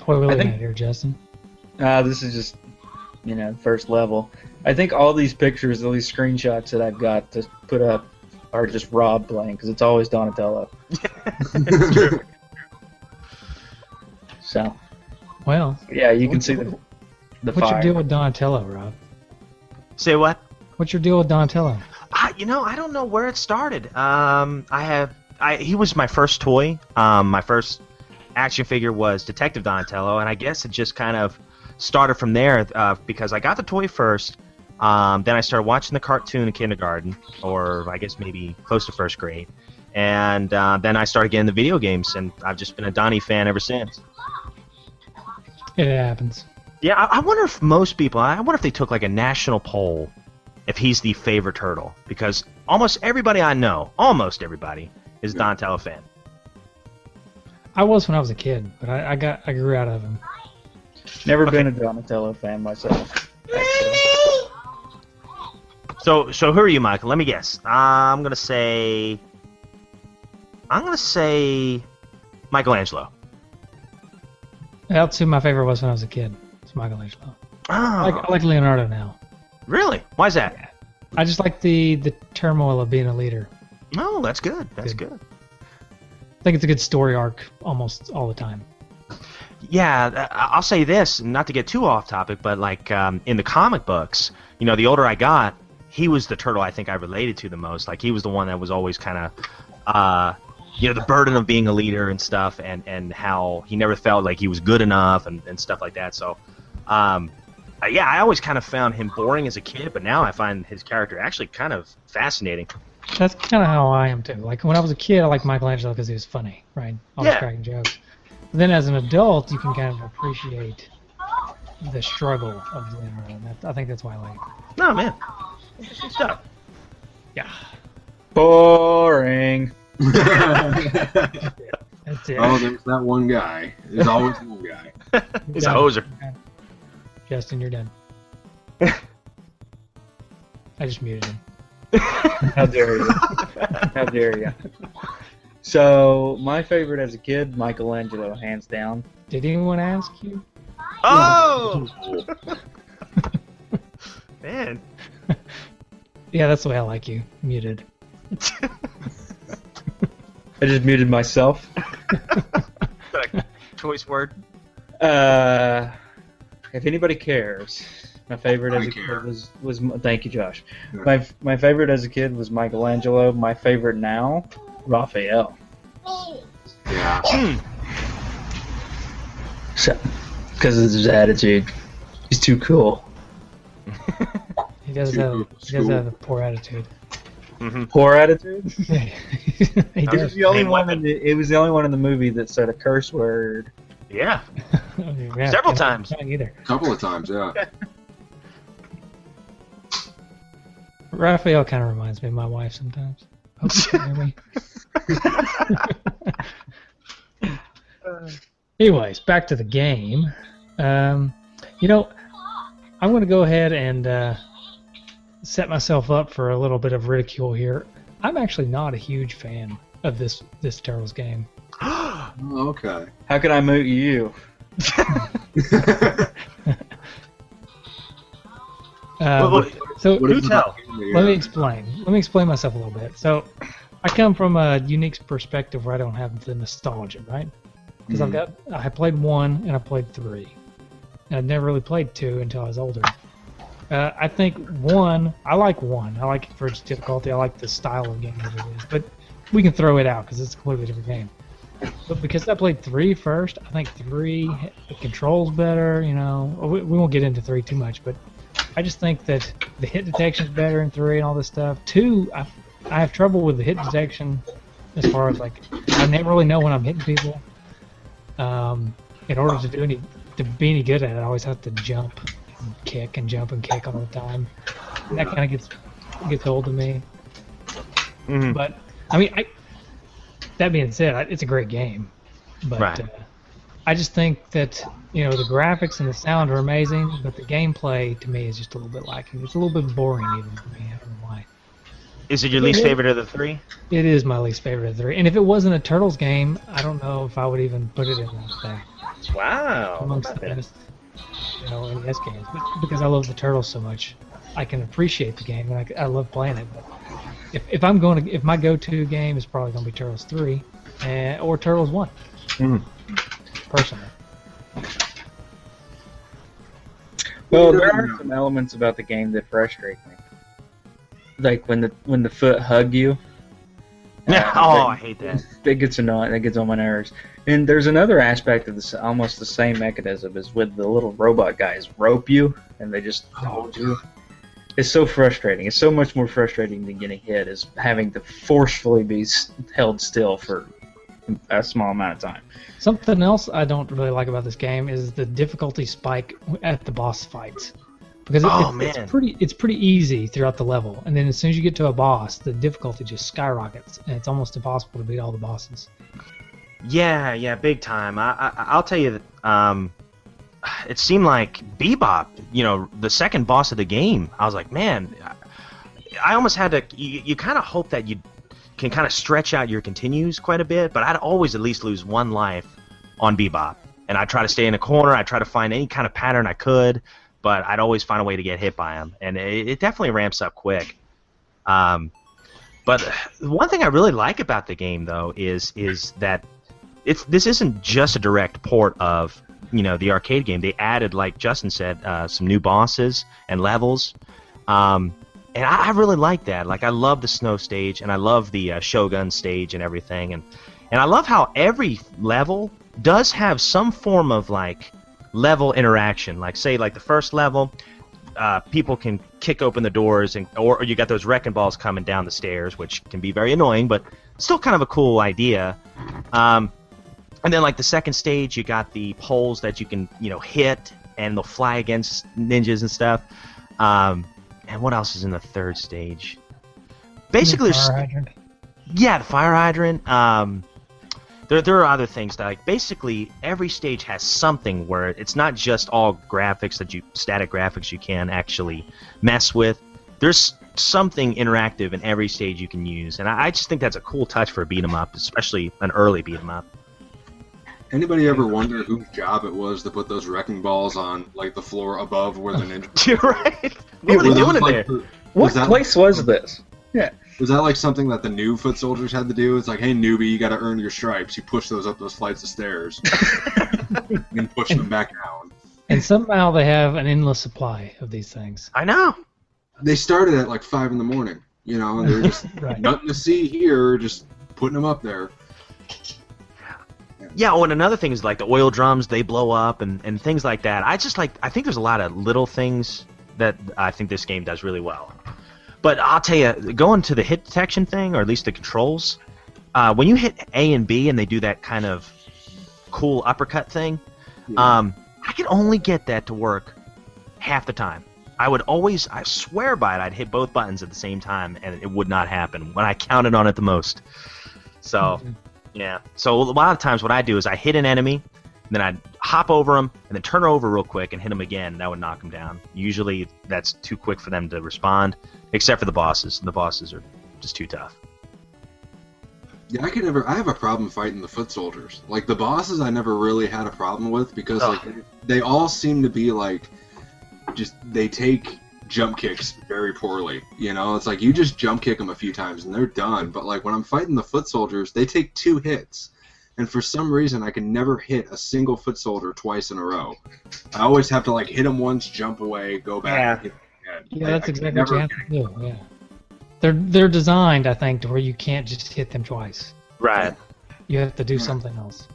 What are we looking think- at here, Justin? This is just, first level. I think all these pictures, all these screenshots that I've got to put up are just Rob playing, because it's always Donatello. So, Well, yeah, you can see the what's fire. your deal with Donatello, Rob? Say what? What's your deal with Donatello? I don't know where it started. He was my first toy. My first action figure was Detective Donatello, and I guess it just kind of started from there because I got the toy first. Then I started watching the cartoon in kindergarten, or I guess maybe close to first grade. And then I started getting the video games, and I've just been a Donnie fan ever since. It happens. Yeah, I wonder if they took like a national poll if he's the favorite turtle, because almost everybody I know, is a Donatello fan. I was when I was a kid, but I grew out of him. Never been a Donatello fan myself. So who are you, Michael? Let me guess. I'm gonna say Michelangelo. That's who my favorite was when I was a kid. It's Michelangelo. Oh, I like Leonardo now. really? Why's that? I just like the turmoil of being a leader. Oh, that's good. That's good. I think it's a good story arc almost all the time. Yeah, I'll say this, not to get too off topic, but like in the comic books, the older I got, he was the turtle I think I related to the most. Like, he was the one that was always kind of, the burden of being a leader and stuff, and how he never felt like he was good enough and stuff like that. So, I always kind of found him boring as a kid, but now I find his character actually kind of fascinating. That's kind of how I am too. Like when I was a kid, I liked Michelangelo because he was funny, right? Always cracking jokes. But then as an adult, you can kind of appreciate the struggle of Leonardo. And I think that's why I like it. No, man. Good stuff. Yeah. Boring. That's it. Oh, there's that one guy. There's always one guy. He's a hoser. Justin, you're done. I just muted him. How dare you? How dare you? So, my favorite as a kid, Michelangelo, hands down. Did anyone ask you? Oh! Man. Yeah, that's the way I like you. Muted. I just muted myself. Choice word. If anybody cares, my favorite as a kid was thank you, Josh. Yeah. My favorite as a kid was Michelangelo. My favorite now, Raphael. Yeah. So, because of his attitude, he's too cool. He does have a poor attitude. Mm-hmm. Poor attitude. he It does. was the only Main one. weapon. It was the only one in the movie that said a curse word. Yeah. Yeah, Several can't- times. can't either. A couple of times, yeah. Raphael kind of reminds me of my wife sometimes. Hope you can hear me. Anyways, back to the game. I'm going to go ahead and set myself up for a little bit of ridicule here. I'm actually not a huge fan of this Turtles game. Oh, okay. How can I mute you? So What Do is it tell. about the, let me explain myself a little bit. So I come from a unique perspective where I don't have the nostalgia, right? because I played 1 and I played 3. And I'd never really played 2 until I was older. I think 1, I like 1. I like it for its difficulty. I like the style of game that it is. But we can throw it out because it's a completely different game. But because I played 3 first, I think 3 the controls better. You know, we won't get into 3 too much, but I just think that the hit detection is better in 3 and all this stuff. 2, I have trouble with the hit detection as far as like I never really know when I'm hitting people. In order to be any good at it, I always have to jump and kick and jump and kick all the time. And that kind of gets old to me. Mhm. But I mean, that being said, it's a great game. But Right. I just think that the graphics and the sound are amazing, but the gameplay to me is just a little bit lacking. It's a little bit boring even for me. I don't know why. Is it your least favorite of the 3? It is my least favorite of the 3. And if it wasn't a Turtles game, I don't know if I would even put it in that Wow. amongst the best NES games. But because I love the Turtles so much, I can appreciate the game and I love playing it. But if my go-to game is probably going to be Turtles 3 or Turtles 1. Personally. Well, there are some elements about the game that frustrate me. Like when the foot hug you. I hate that. It gets annoying. That gets on my nerves. And there's another aspect of this, almost the same mechanism, is with the little robot guys rope you and they just hold you. It's so frustrating. It's so much more frustrating than getting hit, is having to forcefully be held still for a small amount of time. Something else I don't really like about this game is the difficulty spike at the boss fights. Because it's pretty easy throughout the level, and then as soon as you get to a boss, the difficulty just skyrockets, and it's almost impossible to beat all the bosses. Yeah, big time. I'll tell you that it seemed like Bebop, the second boss of the game, I was like, man, I almost had to, you kind of hope that you can kind of stretch out your continues quite a bit, but I'd always at least lose 1 life on Bebop. And I'd try to stay in a corner, I'd try to find any kind of pattern I could, but I'd always find a way to get hit by him. And it definitely ramps up quick. But one thing I really like about the game, though, is that this isn't just a direct port of the arcade game. They added, like Justin said, some new bosses and levels. And I really like that. Like, I love the snow stage, and I love the Shogun stage and everything. And I love how every level does have some form of, like, level interaction. Like, say, like the first level, people can kick open the doors, or you got those wrecking balls coming down the stairs, which can be very annoying, but still kind of a cool idea. And then, like, the second stage, you got the poles that you can, hit, and they'll fly against ninjas and stuff. And what else is in the third stage? Basically, The fire hydrant. Yeah, the fire hydrant. There are other things that, like, basically every stage has something where it's not just all graphics static graphics you can actually mess with. There's something interactive in every stage you can use, and I just think that's a cool touch for a beat 'em up, especially an early beat 'em up. Anybody ever wonder whose job it was to put those wrecking balls on, like, the floor above where the ninja? You're right. What were they doing in there? What place was this? Yeah. Was that like something that the new foot soldiers had to do? It's like, hey, newbie, you got to earn your stripes. You push those up those flights of stairs, and push them back down. And somehow they have an endless supply of these things. I know. They started at like 5 in the morning, and they're just Right. nothing to see here, just putting them up there. Yeah, and another thing is, like, the oil drums, they blow up and things like that. I think there's a lot of little things that I think this game does really well. But I'll tell you, going to the hit detection thing, or at least the controls, when you hit A and B and they do that kind of cool uppercut thing, I could only get that to work half the time. I swear by it, I'd hit both buttons at the same time, and it would not happen when I counted on it the most. So, yeah. So a lot of times what I do is I hit an enemy, and then I'd hop over them, and then turn over real quick and hit them again, and that would knock them down. Usually that's too quick for them to respond, except for the bosses. The bosses are just too tough. Yeah, I have a problem fighting the foot soldiers. Like, the bosses I never really had a problem with, because like they all seem to be like, they take jump kicks very poorly. It's like you just jump kick them a few times and they're done. But like when I'm fighting the foot soldiers, they take 2 hits. and for some reason I can never hit a single foot soldier twice in a row. I always have to like hit them once, jump away, go back, and hit them again. Yeah, that's exactly what you have to do. Yeah, they're designed, I think, to where you can't just hit them twice. Right. You have to do something else.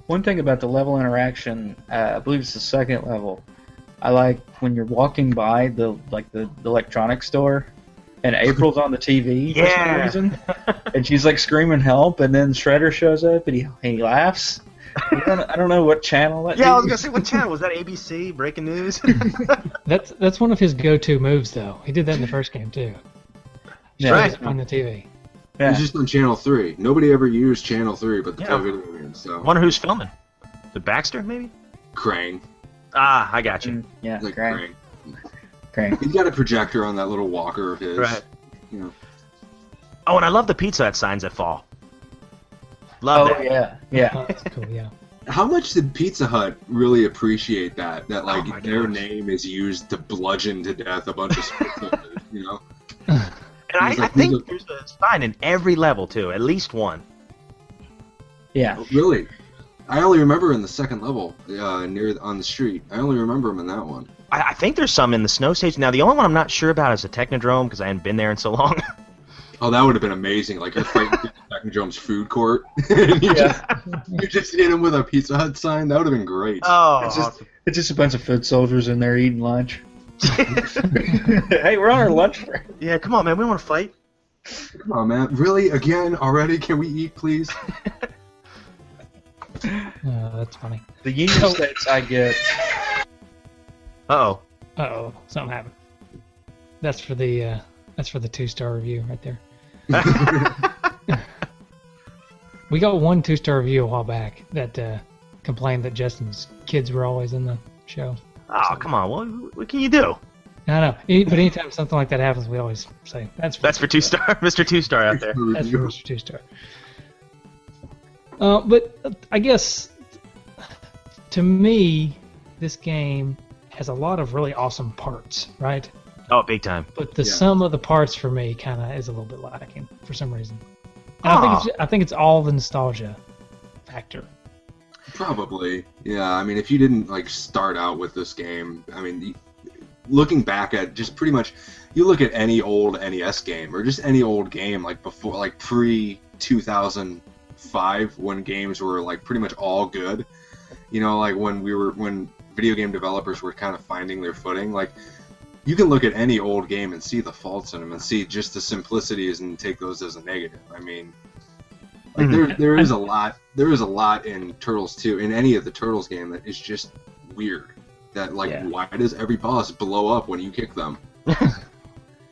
One thing about the level interaction, I believe it's the second level. I like when you're walking by the electronics store, and April's on the TV for some reason, and she's like screaming help, and then Shredder shows up and he laughs. I don't know what channel that. Yeah, I was gonna say, what channel was that? ABC Breaking News. That's one of his go-to moves, though. He did that in the first game too. Yeah, right. On the TV. Yeah. It's just on Channel 3. Nobody ever used Channel 3 but the video games. So. Wonder who's filming? The Baxter, maybe? Krang. Ah, I got you. Yeah, Like Krang. Krang. He's got a projector on that little walker of his. Right. You know. Oh, and I love the Pizza Hut signs that fall. Love that. Yeah. Oh, that's cool. Yeah. How much did Pizza Hut really appreciate that? That like my their gosh. name is used to bludgeon to death a bunch of spectators, you know? And I think there's a sign in every level too, at least one. Yeah. Really? I only remember in the second level, on the street. I only remember him in that one. I think there's some in the snow stage. Now the only one I'm not sure about is the Technodrome because I hadn't been there in so long. Oh, that would have been amazing. Like you're fighting Technodrome's food court, and you just hit him with a Pizza Hut sign. That would have been great. Oh, It's just a bunch of foot soldiers in there eating lunch. Hey, we're on our lunch break. yeah, come on, man. We want to fight. Come on, man. Really? Again? Already? Can we eat, please? That's funny. The Union States I get. Uh-oh. Uh-oh, something happened. That's for the 2-star review right there. We got one 2-star review a while back that complained that Justin's kids were always in the show. Oh, come on. What can you do? I know, but anytime something like that happens, we always say that's for 2-star, Mr. 2-star out there. That's for Mr. 2-star. But I guess to me, this game has a lot of really awesome parts, right? Oh, big time. But the sum of the parts for me kind of is a little bit lacking for some reason. And I think it's all the nostalgia factor. Probably. Yeah, I mean, if you didn't like start out with this game, I mean, looking back at just pretty much, you look at any old NES game or just any old game like before, like pre-2005, when games were like pretty much all good. You know, like when video game developers were kind of finding their footing, like you can look at any old game and see the faults in them and see just the simplicities and take those as a negative. I mean, like there is a lot in Turtles 2, in any of the Turtles game, that is just weird. That like, why does every boss blow up when you kick them?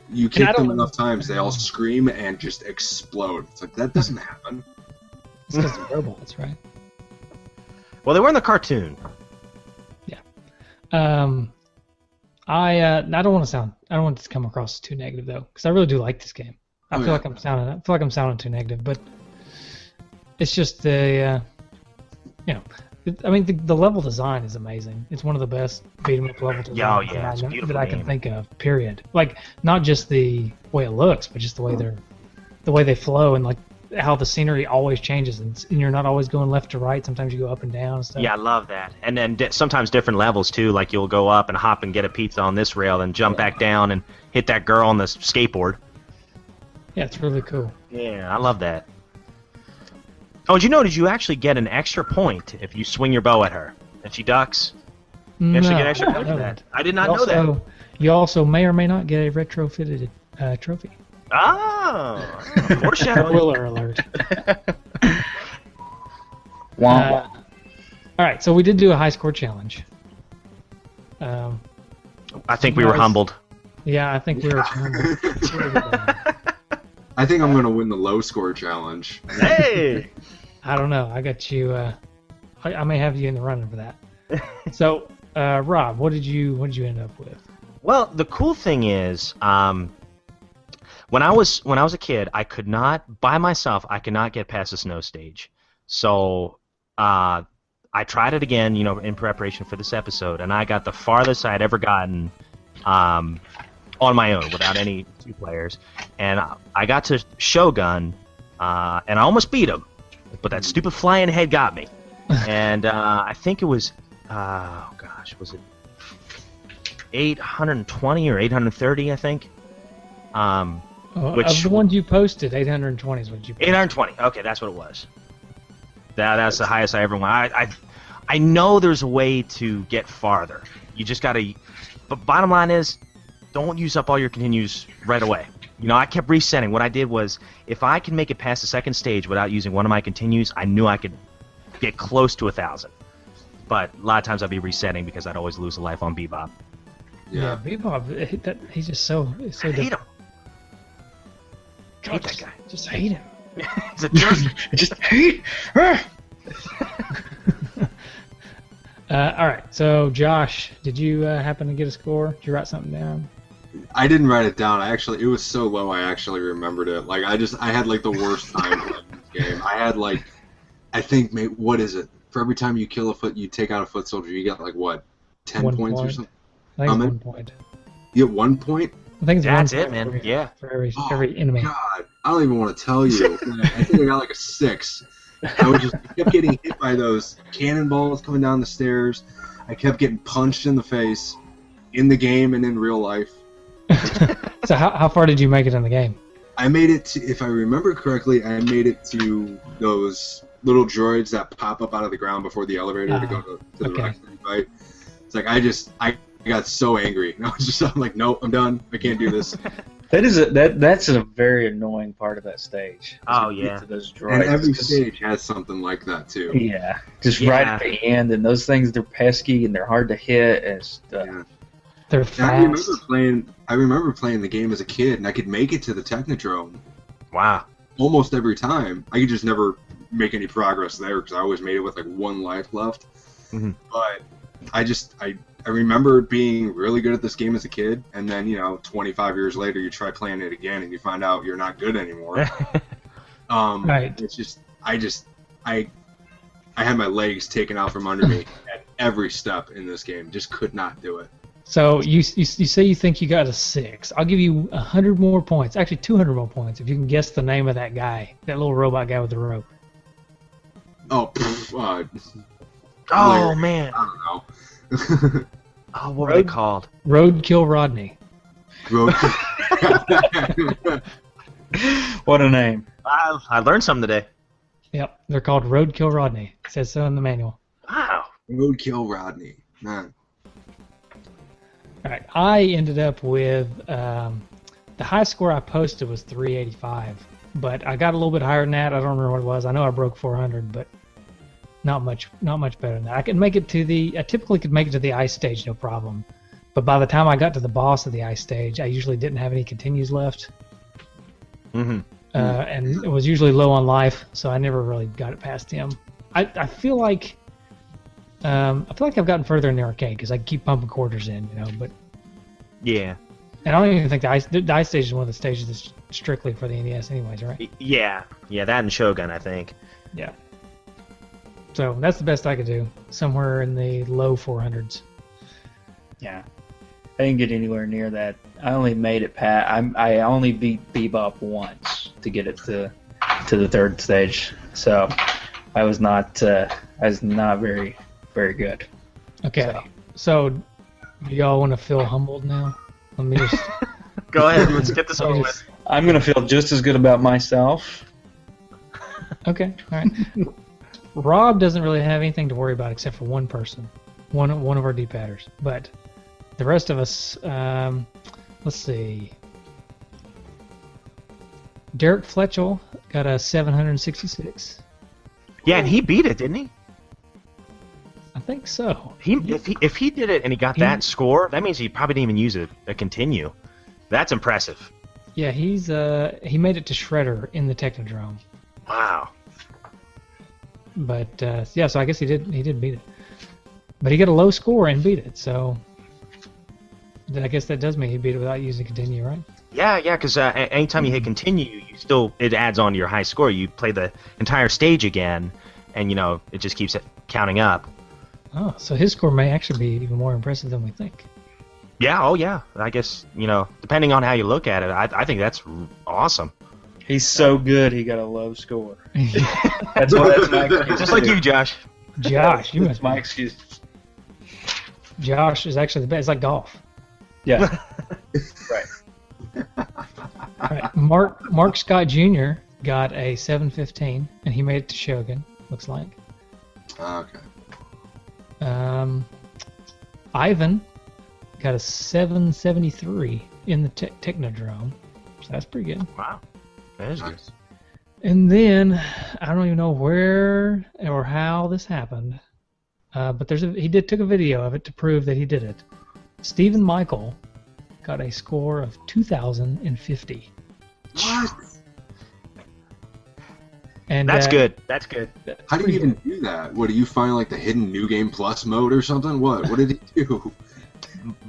You kick them enough times, they all scream and just explode. It's like, that doesn't happen. It's because they're robots, right? Well, they were in the cartoon. Yeah. I don't want it to come across as too negative though, because I really do like this game. I feel like I'm sounding too negative, but it's just the the level design is amazing. It's one of the best beat 'em up level designs that I can think of. Period. Like not just the way it looks, but just the way they flow and like how the scenery always changes and you're not always going left to right. Sometimes you go up and down and stuff. Yeah, I love that. And then sometimes different levels too. Like you'll go up and hop and get a pizza on this rail, and jump back down and hit that girl on the skateboard. Yeah, it's really cool. Yeah, I love that. Oh, did you actually get an extra point if you swing your bow at her and she ducks? You actually get extra points for that. I did not know that. You also may or may not get a retrofitted trophy. Oh, foreshadowing. Spoiler alert. All right, so we did do a high score challenge. I think we were humbled. Yeah, I think we were humbled. I think I'm going to win the low score challenge. Hey! I don't know. I got you. I may have you in the running for that. So, Rob, what did you end up with? Well, the cool thing is, when I was a kid, I could not get past the snow stage. So I tried it again, in preparation for this episode, and I got the farthest I'd ever gotten on my own without any two players. And I got to Shogun, and I almost beat him. but that stupid flying head got me. And I think it was, was it 820 or 830? I think. Which of the ones you posted, 820 is what you posted. 820. Okay, that's what it was. That's the highest I ever went. I know there's a way to get farther. You just gotta. But bottom line is, don't use up all your continues right away. You know, I kept resetting. What I did was, if I can make it past the second stage without using one of my continues, I knew I could get close to 1,000. But a lot of times I'd be resetting because I'd always lose a life on Bebop. Yeah, Bebop. He's just so. I hate him. God, Hate that guy. Just hate him. He's a jerk. Just hate. All right. So, Josh, did you happen to get a score? Did you write something down? I didn't write it down. It was so low. I actually remembered it. Like I had like the worst time playing this game. I had like, I think, what is it? For every time you kill a foot, you take out a foot soldier. You get like what, 10 points or something? I think it's 1 point. You get 1 point. I think it's That's 1 it, point man. Yeah. For every enemy. God, I don't even want to tell you. I think I got like a 6. I kept getting hit by those cannonballs coming down the stairs. I kept getting punched in the face, in the game and in real life. So how far did you make it in the game? I made it to, if I remember correctly, I made it to those little droids that pop up out of the ground before the elevator to go to the next fight. It's like I got so angry. I'm like, nope, I'm done. I can't do this. That's a very annoying part of that stage. Oh yeah. To those droids. And every stage has something like that too. Yeah, right at the end, and those things, they're pesky and they're hard to hit and stuff. Yeah. They're fast. I remember playing the game as a kid, and I could make it to the Technodrome. Wow. Almost every time. I could just never make any progress there because I always made it with like 1 life left. Mm-hmm. But I remember being really good at this game as a kid, and then 25 years later, you try playing it again, and you find out you're not good anymore. Right. It's just I had my legs taken out from under me at every step in this game. Just could not do it. So you say you think you got a 6. I'll give you 100 more points. Actually, 200 more points if you can guess the name of that guy, that little robot guy with the rope. Oh, Oh man. I don't know. Oh, what were they called? Roadkill Rodney. What a name. I learned something today. Yep, they're called Roadkill Rodney. It says so in the manual. Wow. Roadkill Rodney. Man. All right, I ended up with the high score I posted was 385, but I got a little bit higher than that. I don't remember what it was. I know I broke 400, but not much better than that. I typically could make it to the ice stage, no problem. But by the time I got to the boss of the ice stage, I usually didn't have any continues left. Mm-hmm. And it was usually low on life, so I never really got it past him. I feel like I've gotten further in the arcade because I keep pumping quarters in, but Yeah. and I don't even think the ice stage is one of the stages that's strictly for the NES anyways, right? Yeah, that and Shogun, I think. Yeah. So that's the best I could do, somewhere in the low 400s. Yeah. I didn't get anywhere near that. I only made it I only beat Bebop once to get it to the 3rd stage. So I was not very, very good. Okay. So do y'all want to feel humbled now? Let me just Go ahead, let's get this over with. I'm gonna feel just as good about myself. Okay, all right. Rob doesn't really have anything to worry about except for one person, one of our D-padders. But the rest of us, let's see. Derek Fletchell got a 766. Yeah, and he beat it, didn't he? I think so. If he did it and he got that score, that means he probably didn't even use a continue. That's impressive. Yeah, he made it to Shredder in the Technodrome. Wow. But so I guess he did beat it. But he got a low score and beat it, so I guess that does mean he beat it without using continue, right? Yeah, because anytime you hit continue, it adds on to your high score. You play the entire stage again, and it just keeps it counting up. Oh, so his score may actually be even more impressive than we think. Yeah, oh yeah. I guess, depending on how you look at it, I think that's awesome. He's so good, he got a low score. That's my excuse. Just like you, Josh. Josh, you That's must. my excuse. Josh is actually the best. It's like golf. Yeah. Right. All right. Mark Scott Jr. got a 715, and he made it to Shogun. Looks like. Okay. Ivan got a 773 in the Technodrome, so that's pretty good. Wow. That is good. Nice. And then I don't even know where or how this happened, but he took a video of it to prove that he did it. Stephen Michael got a score of 2,050. What? And That's good. That's good. How do you even do that? What, do you find like the hidden New Game Plus mode or something? What did he do?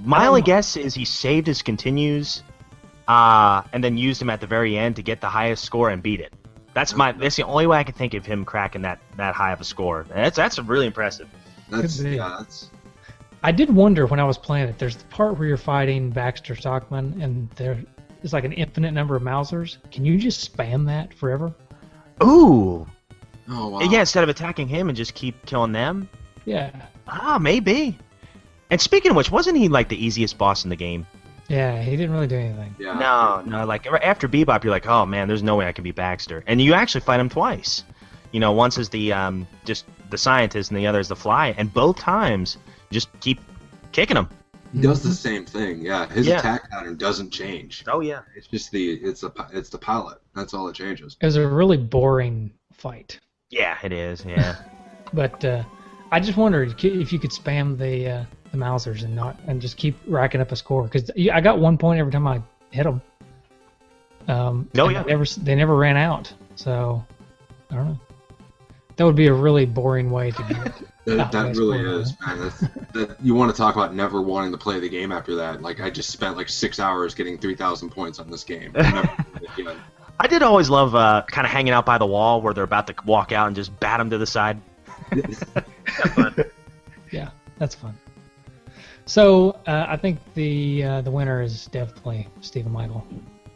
My only guess is he saved his continues, and then used them at the very end to get the highest score and beat it. That's the only way I can think of him cracking that high of a score. And that's really impressive. That's Could be. yeah, that's I did wonder when I was playing it. There's the part where you're fighting Baxter Stockman, and there's like an infinite number of Mausers. Can you just spam that forever? Ooh. oh wow. Yeah, instead of attacking him and just keep killing them. Yeah. Maybe. And speaking of which, wasn't he like the easiest boss in the game? Yeah, he didn't really do anything. Yeah. No, like after Bebop, you're like, oh man, there's no way I can beat Baxter, and you actually fight him twice. You know, once as the just the scientist, and the other is the fly, and both times you just keep kicking him. He does the same thing. Yeah, his Yeah. attack pattern doesn't change. Oh yeah. It's just it's the pilot. That's all that changes. It was a really boring fight. Yeah, it is. Yeah. But I just wondered if you could spam the Mausers and just keep racking up a score, because I got 1 point every time I hit them. Yeah. They never ran out. So I don't know. That would be a really boring way to do it. That really is, man. You want to talk about never wanting to play the game after that. Like, I just spent like 6 hours getting 3,000 points on this game. I'm never doing it again. I did always love kind of hanging out by the wall where they're about to walk out and just bat them to the side. Yeah, that's fun. So I think the winner is definitely Stephen Michael.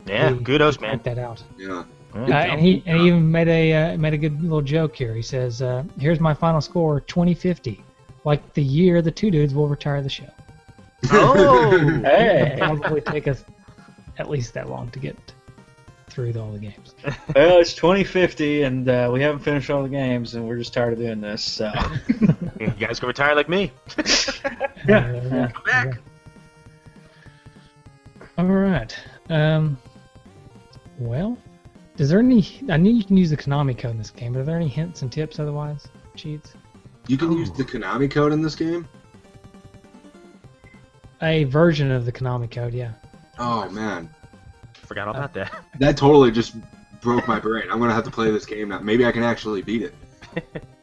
Yeah, He kudos, knocked man. that out. Yeah. And he even made a good little joke here. He says, "Here's my final score, 2050, like the year the two dudes will retire the show." Oh, Hey. It'll probably take us at least that long to get through all the games. Well, it's 2050, and we haven't finished all the games, and we're just tired of doing this. So. you guys can retire like me. Yeah. Come back. All right. Well, is there any? I know you can use the Konami code in this game, but are there any hints and tips otherwise? Cheats? You can use the Konami code in this game? A version of the Konami code, yeah. Oh, man. Forgot all about that. That totally just broke my brain. I'm going to have to play this game now. Maybe I can actually beat it.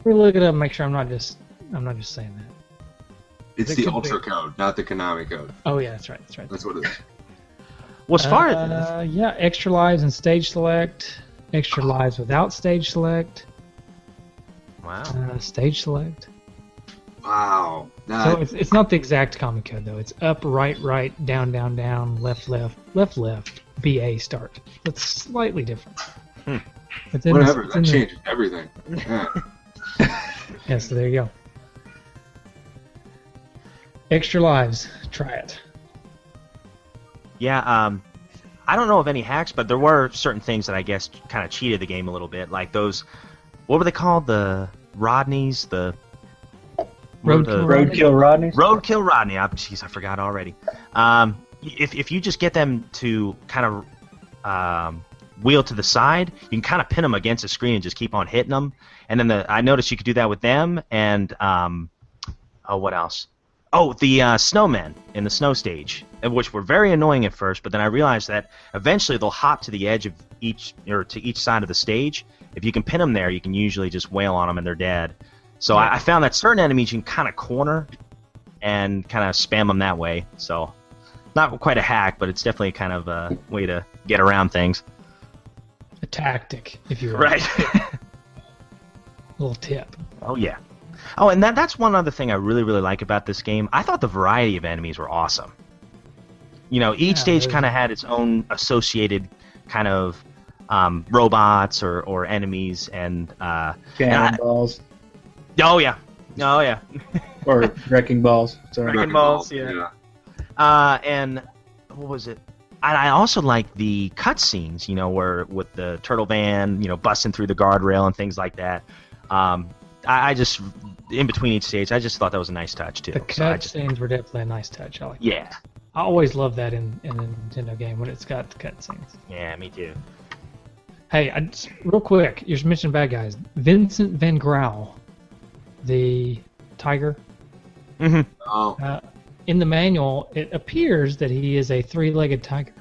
We'll look it up and make sure I'm not just saying that. It's It the could Ultra be. code, not the Konami code. Oh yeah, that's right. That's what it is. Well, as far as Yeah, extra lives and stage select, extra lives without stage select, wow, stage select. Wow. So it's not the exact common code though. It's up, right, right, down, down, down, left, left, left, left, BA start. It's slightly different. It's in Whatever. it's That in the- changes everything. Yeah. Yeah, so there you go. Extra lives. Try it. yeah. I don't know of any hacks, but there were certain things that I guess kind of cheated the game a little bit, like those. What were they called? The Rodneys. The Roadkill Rodney. Roadkill Rodney. Jeez, I forgot already. If you just get them to kind of wheel to the side, you can kind of pin them against the screen and just keep on hitting them. And then I noticed you could do that with them. And what else? Oh, the snowmen in the snow stage, which were very annoying at first. But then I realized that eventually they'll hop to the edge of each side of the stage. If you can pin them there, you can usually just wail on them and they're dead. So I found that certain enemies you can kind of corner and kind of spam them that way. So not quite a hack, but it's definitely kind of a way to get around things. A tactic, if you will. Right. Little tip. Oh, yeah. Oh, and that's one other thing I really, really like about this game. I thought the variety of enemies were awesome. You know, each stage kind of had its own associated kind of robots or enemies and Cannonballs. oh yeah, Or wrecking balls. Sorry. Wrecking balls, yeah. And what was it? I also like the cutscenes, where with the turtle van, busting through the guardrail and things like that. I just, in between each stage, I just thought that was a nice touch too. The cutscenes were definitely a nice touch. I like yeah. that. I always love that in a Nintendo game when it's got the cutscenes. Yeah, me too. Hey, real quick, you mentioned bad guys. Vincent Van Grauw, the tiger. Mm-hmm. Oh. In the manual, it appears that he is a three-legged tiger.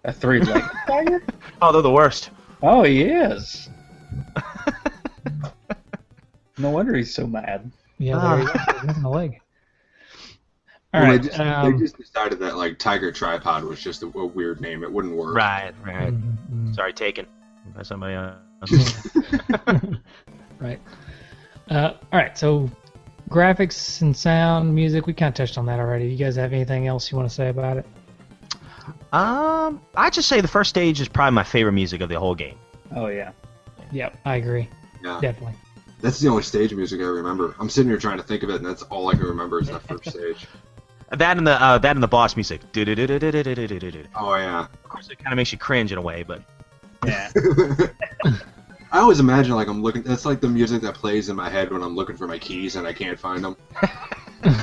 A three-legged tiger? Oh, they're the worst. Oh, he is. No wonder he's so mad. Yeah, there you go. He's missing a leg. All Well, right. they just decided that like Tiger Tripod was just a weird name. It wouldn't work. Right. Sorry, taken by somebody else. Right. All right. So, graphics and sound, music. We kind of touched on that already. You guys have anything else you want to say about it? I'd just say the first stage is probably my favorite music of the whole game. Oh, yeah. Yep, I agree. Yeah. Definitely. That's the only stage music I remember. I'm sitting here trying to think of it, and that's all I can remember is that first stage. That and the boss music. Oh yeah. Of course, it kind of makes you cringe in a way, but Yeah. I always imagine like I'm looking. That's like the music that plays in my head when I'm looking for my keys and I can't find them. and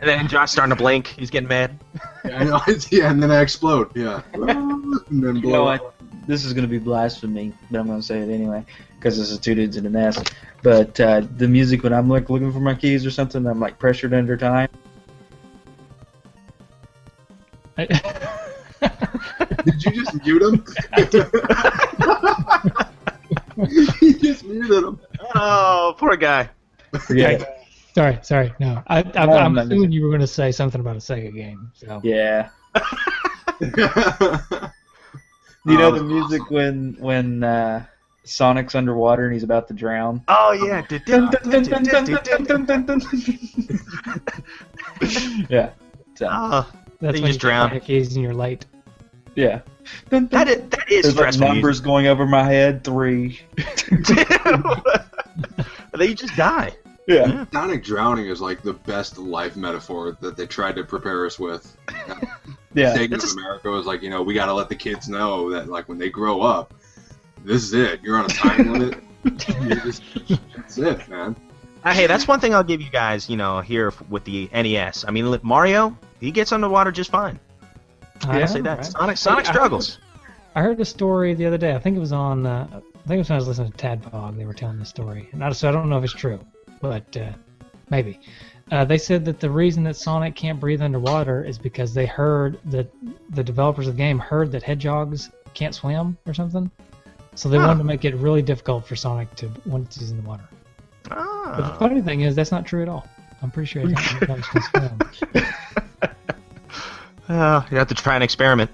then Josh starting to blink. He's getting mad. I know. Yeah, and then I explode. Yeah. And then You blow know up. what? This is going to be blasphemy, but I'm going to say it anyway because this is two dudes in a nest. But the music when I'm like looking for my keys or something, I'm like pressured under time. Did you just mute him? You just muted him. Oh, poor guy. Forget it. Sorry. No, I'm assuming you were going to say something about a Sega game. So. Yeah. You know the music when Sonic's underwater and he's about to drown? Oh yeah. Yeah. So, Oh, That's you when just you drown. find your keys and you're late. yeah. That is There's like stressful. numbers going over my head. 3. Then you just die. Yeah. Sonic drowning is like the best life metaphor that they tried to prepare us with. Yeah. State of America was like, we got to let the kids know that like when they grow up, this is it. You're on a time limit. That's it, man. Hey, that's one thing I'll give you guys, here with the NES. I mean, Mario, he gets underwater just fine. I'll say that. Right? Sonic struggles. I heard a story the other day. I think it was on. I think it was when I was listening to Tadpog. They were telling the story, and so I don't know if it's true, but maybe. They said that the reason that Sonic can't breathe underwater is because they heard that the developers of the game heard that hedgehogs can't swim or something, so they wanted to make it really difficult for Sonic to once he's in the water. Ah. But the funny thing is, that's not true at all. I'm pretty sure hedgehogs can swim. You have to try an experiment.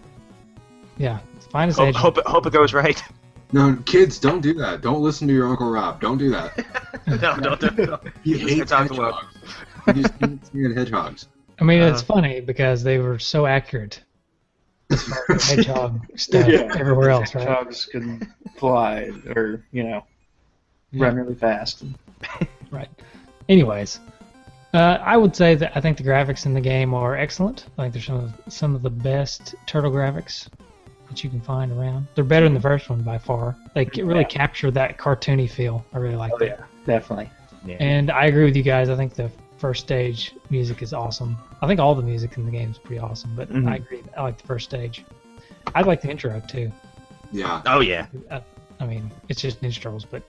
Yeah, find us Hope it goes right. No, kids, don't do that. Don't listen to your Uncle Rob. Don't do that. No, don't. He hates hedgehogs. He just can't stand hedgehogs. I mean, it's funny because they were so accurate. As far as hedgehog stuff everywhere else, right? Hedgehogs can fly or, run really fast. Right. Anyways, I would say that I think the graphics in the game are excellent. I think they're some of the best turtle graphics that you can find around. They're better than the first one by far. They really capture that cartoony feel. I really like that. Yeah, definitely. Yeah. And I agree with you guys. I think the first stage music is awesome. I think all the music in the game is pretty awesome, but I agree. I like the first stage. I like the intro too. Yeah. Oh yeah. I mean, it's just Ninja Turtles, but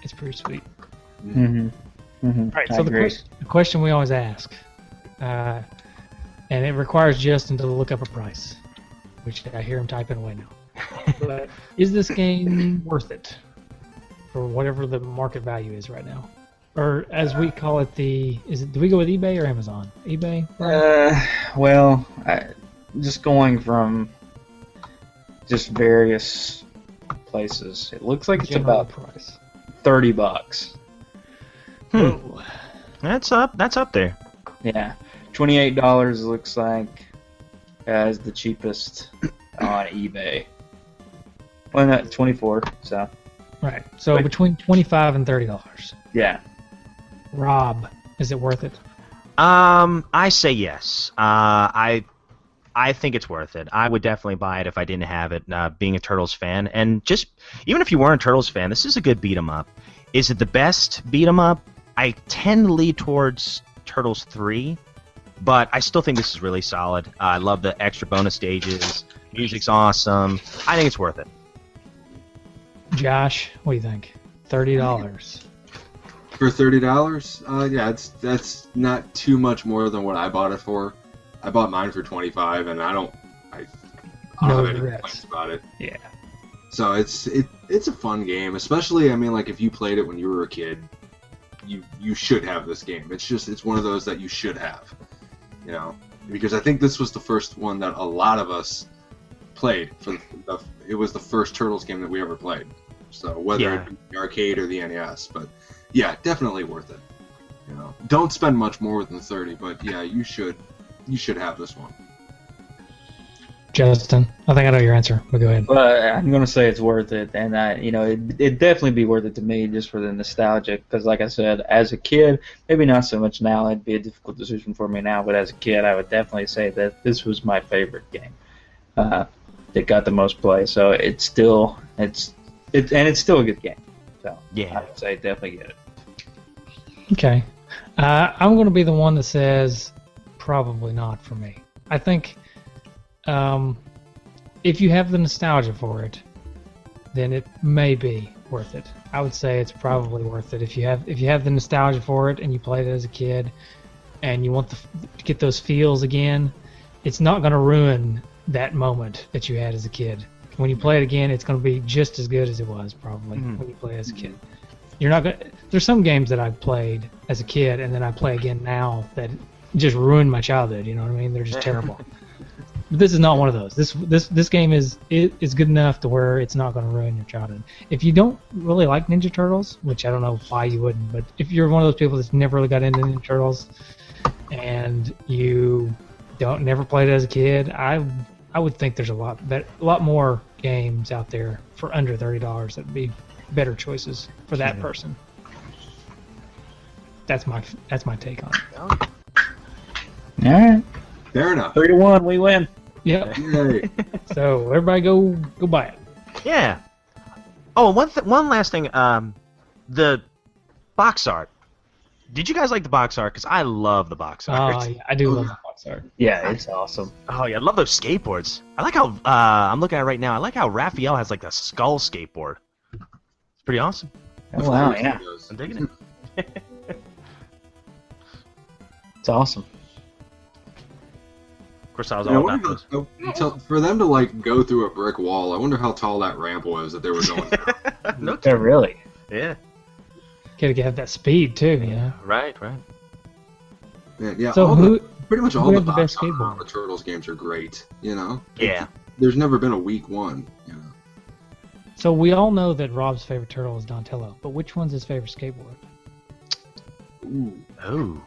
it's pretty sweet. Mm-hmm. Mm-hmm. All right, so the question we always ask, and it requires Justin to look up a price, which I hear him typing away now. But is this game worth it for whatever the market value is right now? Or as we call it, do we go with eBay or Amazon? eBay? Well, just going from just various places, it looks like it's about price. $30. That's up there. Yeah, $28 looks like as the cheapest on eBay. Well, not 24. So Right. So Wait. between $25 and $30. yeah. Rob, is it worth it? I say yes. I think it's worth it. I would definitely buy it if I didn't have it. Being a Turtles fan, and just even if you weren't a Turtles fan, this is a good beat 'em up. Is it the best beat 'em up? I tend to lead towards Turtles 3, but I still think this is really solid. I love the extra bonus stages. Music's awesome. I think it's worth it. Josh, what do you think? $30. For $30, yeah, that's not too much more than what I bought it for. I bought mine for 25, and I don't No have any regrets. complaints about it. Yeah. So it's a fun game, especially I mean like if you played it when you were a kid, you should have this game. It's one of those that you should have, you know, because I think this was the first one that a lot of us played. It was the first Turtles game that we ever played. So whether it be the arcade or the NES, but yeah, definitely worth it. You know, don't spend much more than 30, but yeah, you should have this one. Justin, I think I know your answer, but go ahead. But I'm gonna say it's worth it, and it'd definitely be worth it to me just for the nostalgia. Because, like I said, as a kid, maybe not so much now. It'd be a difficult decision for me now, but as a kid, I would definitely say that this was my favorite game. It got the most play, so it's still a good game. So Yeah. I would say definitely get it. Okay. I'm going to be the one that says probably not for me. I think if you have the nostalgia for it, then it may be worth it. I would say it's probably worth it if you have the nostalgia for it and you played it as a kid and you want to get those feels again. It's not going to ruin that moment that you had as a kid. When you play it again, it's going to be just as good as it was probably when you play it as a kid. You're not going. There's some games that I played as a kid and then I play again now that just ruined my childhood. You know what I mean? They're just terrible. But this is not one of those. This game is good enough to where it's not going to ruin your childhood. If you don't really like Ninja Turtles, which I don't know why you wouldn't, but if you're one of those people that's never really got into Ninja Turtles and you never played it as a kid, I would think there's a lot more games out there for under $30 that would be better choices for that person. That's my take on it. All right, Fair enough. 3-1, we win. Yep. Yay. So everybody go buy it. Yeah. Oh, one last thing. The box art. Did you guys like the box art? Because I love the box art. Oh, yeah, I do love the box art. Yeah, it's awesome. Oh yeah, I love those skateboards. I like how I'm looking at it right now. I like how Raphael has like a skull skateboard. It's pretty awesome. Oh, wow, yeah, I'm digging it. it's awesome. Of course, I was Yeah, I all about wonder those. for them to like go through a brick wall, I wonder how tall that ramp was that they were going down. No, Yeah, really. yeah. Gotta have that speed too, you know. Right. Yeah, So pretty much all who the had the box best art on skateboard? the Turtles games are great. You know. Yeah. There's never been a weak one. You know. So we all know that Rob's favorite turtle is Donatello, but which one's his favorite skateboard? Ooh. Oh.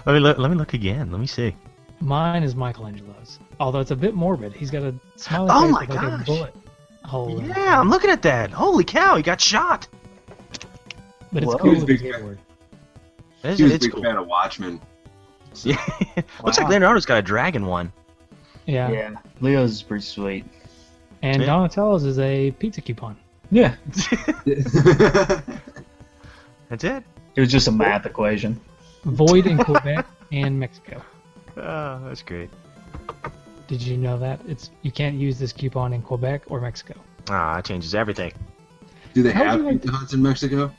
Let me look again. Let me see. Mine is Michelangelo's. Although it's a bit morbid. He's got a smiley Oh face my with like a gosh. bullet hole in it. Yeah, I'm looking at that. Holy cow, he got shot. But it's Whoa. cool He was with a big fan. skateboard. He was a It's big cool. fan of Watchmen. So, Yeah. Looks like Wow. Leonardo's got a dragon one. Yeah. Yeah, Leo's is pretty sweet. And Yeah. Donatello's is a pizza coupon. Yeah, That's it. it was just a math equation. Void in Quebec and Mexico. Oh, that's great. Did you know that? You can't use this coupon in Quebec or Mexico. Ah, that changes everything. Do they How would have you like Pizza Huts in Mexico?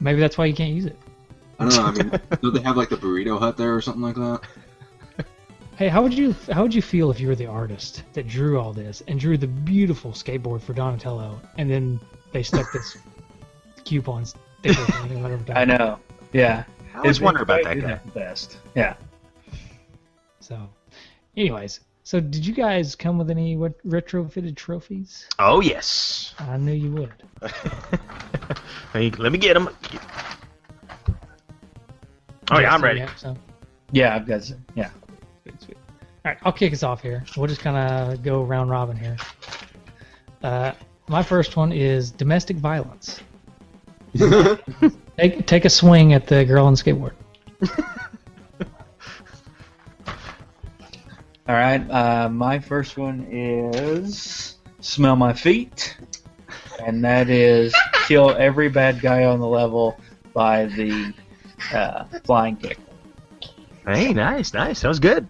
Maybe that's why you can't use it. I don't know. I mean, don't they have like the Burrito Hut there or something like that? Hey, how would you feel if you were the artist that drew all this and drew the beautiful skateboard for Donatello, and then they stuck this coupon sticker thing over top? I know. Yeah, I always wonder about that Isn't guy. it the best. Yeah. So, anyways, so did you guys come with any retrofitted trophies? Oh yes. I knew you would. Let me get him. Oh yeah, I'm Justin, ready. you have some? Yeah, I've got some. Yeah. Sweet, sweet. right, I'll kick us off here. We'll just kind of go round robin here. My first one is domestic violence. Take a swing at the girl on the skateboard. All right, my first one is smell my feet, and that is kill every bad guy on the level by the flying kick. Hey, nice. That was good.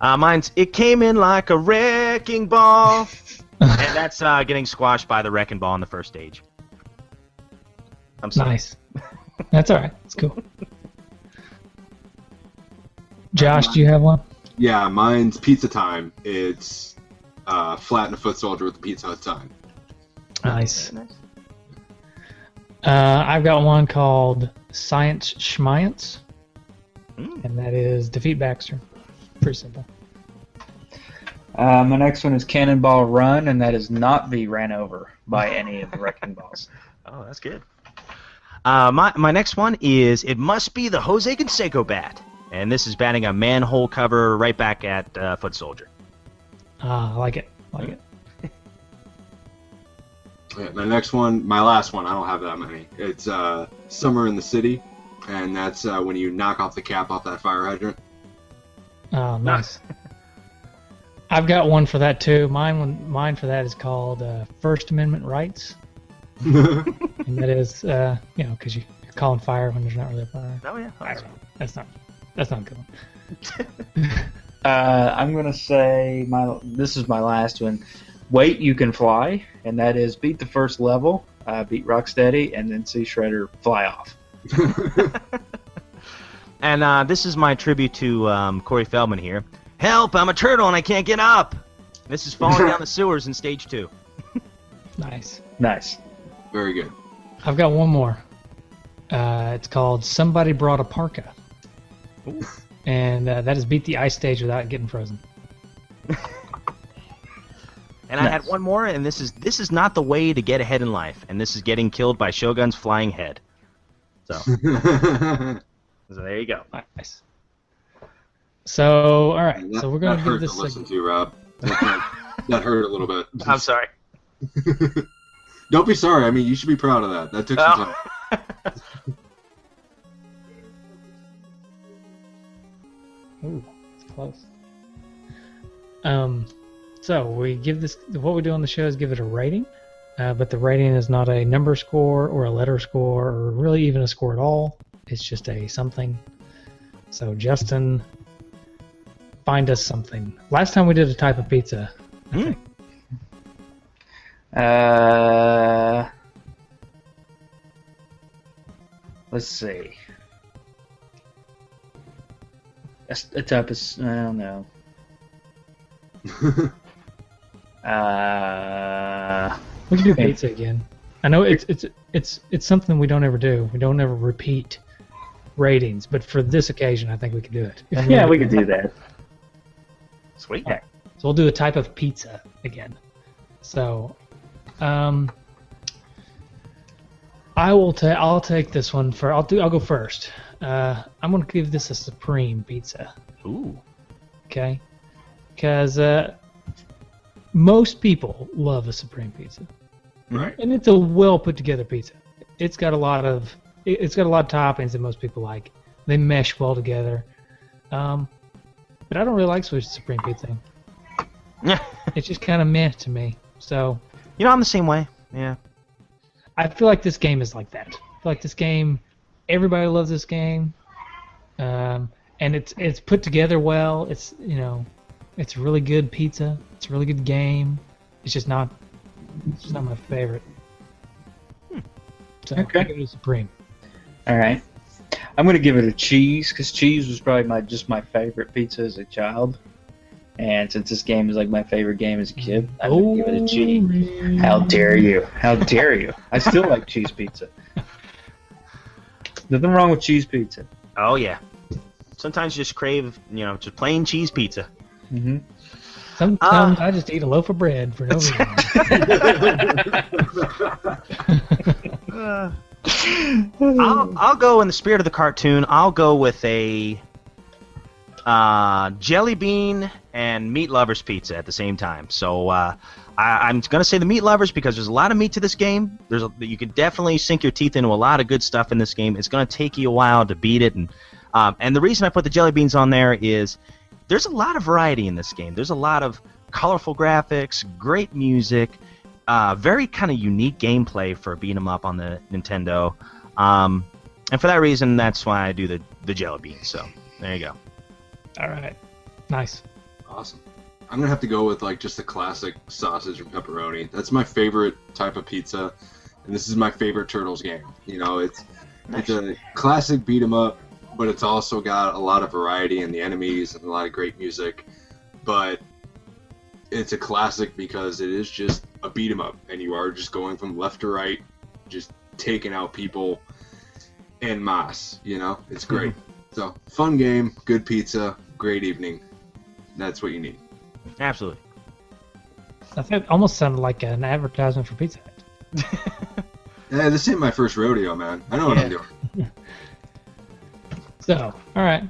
Mine's it came in like a wrecking ball, and that's getting squashed by the wrecking ball in the first stage. I'm sorry. Nice. That's all right. It's cool. Josh, do you have one? Yeah, mine's pizza time. It's flatten a foot soldier with the Pizza Hut sign. Nice. I've got one called Science Schmiance, and that is defeat Baxter. Pretty simple. My next one is Cannonball Run, and that is not be ran over by any of the wrecking balls. Oh, that's good. My next one is it must be the Jose Canseco bat, and this is batting a manhole cover right back at foot soldier. I like it. Yeah, my next one, my last one, I don't have that many. It's Summer in the City, and that's when you knock off the cap off that fire hydrant. Oh, nice. I've got one for that too. Mine for that is called First Amendment rights, and that is because you're calling fire when there's not really a fire. Oh yeah, that's not a good one. I'm gonna say this is my last one. Wait, you can fly, and that is beat the first level, beat Rocksteady, and then see Shredder fly off. And this is my tribute to Corey Feldman here. Help! I'm a turtle and I can't get up. This is falling down the sewers in stage 2. Nice. Very good. I've got one more. It's called Somebody Brought a Parka. Ooh. And that is beat the ice stage without getting frozen. And I had one more, and this is not the way to get ahead in life, and this is getting killed by Shogun's flying head. So there you go. Nice. So all right, That, so we're gonna that give hurt this. to listen to, Rob. That hurt a little bit. I'm sorry. Don't be sorry. I mean, you should be proud of that. That took some time. Ooh, it's close. So we give this. What we do on the show is give it a rating, but the rating is not a number score or a letter score or really even a score at all. It's just a something. So Justin, find us something. Last time we did a type of pizza. I think. Let's see. A type of I don't know. We can do pizza again. I know it's something we don't ever do. We don't ever repeat ratings, but for this occasion, I think we can do it. Yeah, we could do that. Sweet. So we'll do a type of pizza again. So, I'll take this one for. I'll go first. I'm gonna give this a supreme pizza. Ooh. Okay. Because most people love a supreme pizza, Right. and it's a well put together pizza. It's got a lot of toppings that most people like. They mesh well together. But I don't really like Swiss supreme pizza. It's just kind of meh to me. So I'm the same way. Yeah. I feel like this game is like that. I feel like this game, everybody loves this game, and it's put together well. It's it's really good pizza. It's a really good game. It's just not my favorite. So Okay. I give it a supreme. All right. I'm going to give it a cheese, because cheese was probably my favorite pizza as a child. And since this game is like my favorite game as a kid, I'm going to give it a cheese. How dare you? How dare you? I still like cheese pizza. Nothing wrong with cheese pizza. Oh yeah. Sometimes you just crave, just plain cheese pizza. Mm-hmm. Sometimes I just eat a loaf of bread for no reason. I'll go in the spirit of the cartoon. I'll go with a jelly bean and meat lovers pizza at the same time. So I'm going to say the meat lovers because there's a lot of meat to this game. You can definitely sink your teeth into a lot of good stuff in this game. It's going to take you a while to beat it. And the reason I put the jelly beans on there is there's a lot of variety in this game. There's a lot of colorful graphics, great music, very kind of unique gameplay for a beat 'em up on the Nintendo. And for that reason, that's why I do the jelly beans. So there you go. All right. Nice. Awesome. I'm gonna have to go with like just the classic sausage and pepperoni. That's my favorite type of pizza, and this is my favorite Turtles game. You know, it's a classic beat 'em up, but it's also got a lot of variety in the enemies and a lot of great music. But it's a classic because it is just a beat 'em up, and you are just going from left to right, just taking out people en masse. You know, it's great. So fun game, good pizza, great evening. That's what you need. Absolutely. I think it almost sounded like an advertisement for Pizza Hut. Yeah, this ain't my first rodeo, man. I know what I'm doing. So, all right.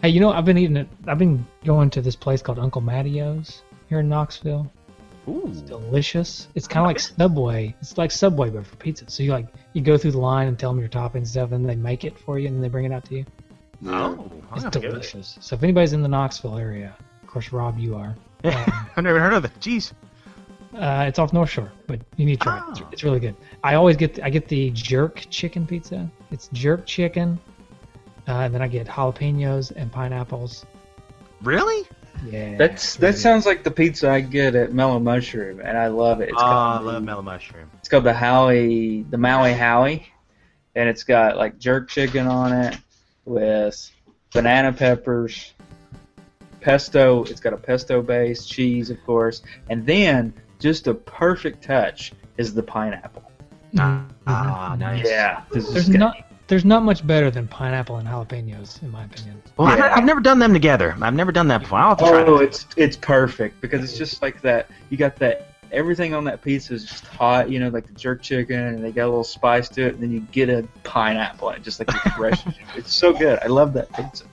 Hey, you know, I've been going to this place called Uncle Mattio's here in Knoxville. Ooh. It's delicious. It's kind of like Subway. It's like Subway, but for pizza. So you go through the line and tell them your toppings and stuff, and they make it for you, and then they bring it out to you. Oh, It's delicious. So if anybody's in the Knoxville area, of course, Rob, you are. I've never heard of it. Jeez. It's off North Shore, but you need to try it. It's really good. I get the jerk chicken pizza. It's jerk chicken, and then I get jalapenos and pineapples. Really? Yeah. That sounds like the pizza I get at Mellow Mushroom, and I love it. I love Mellow Mushroom. It's called the Maui Howie, and it's got like jerk chicken on it with banana peppers, pesto. It's got a pesto base, cheese, of course, and then just a perfect touch is the pineapple. Nice. Yeah, There's not much better than pineapple and jalapenos, in my opinion. Well, Yeah. I've never done them together. I've never done that before. I'll have to try Oh, it. it's perfect because it's just like that. You got that. Everything on that pizza is just hot, you know, like the jerk chicken, and they got a little spice to it, and then you get a pineapple, and it just like refreshes you. It's so good. I love that pizza.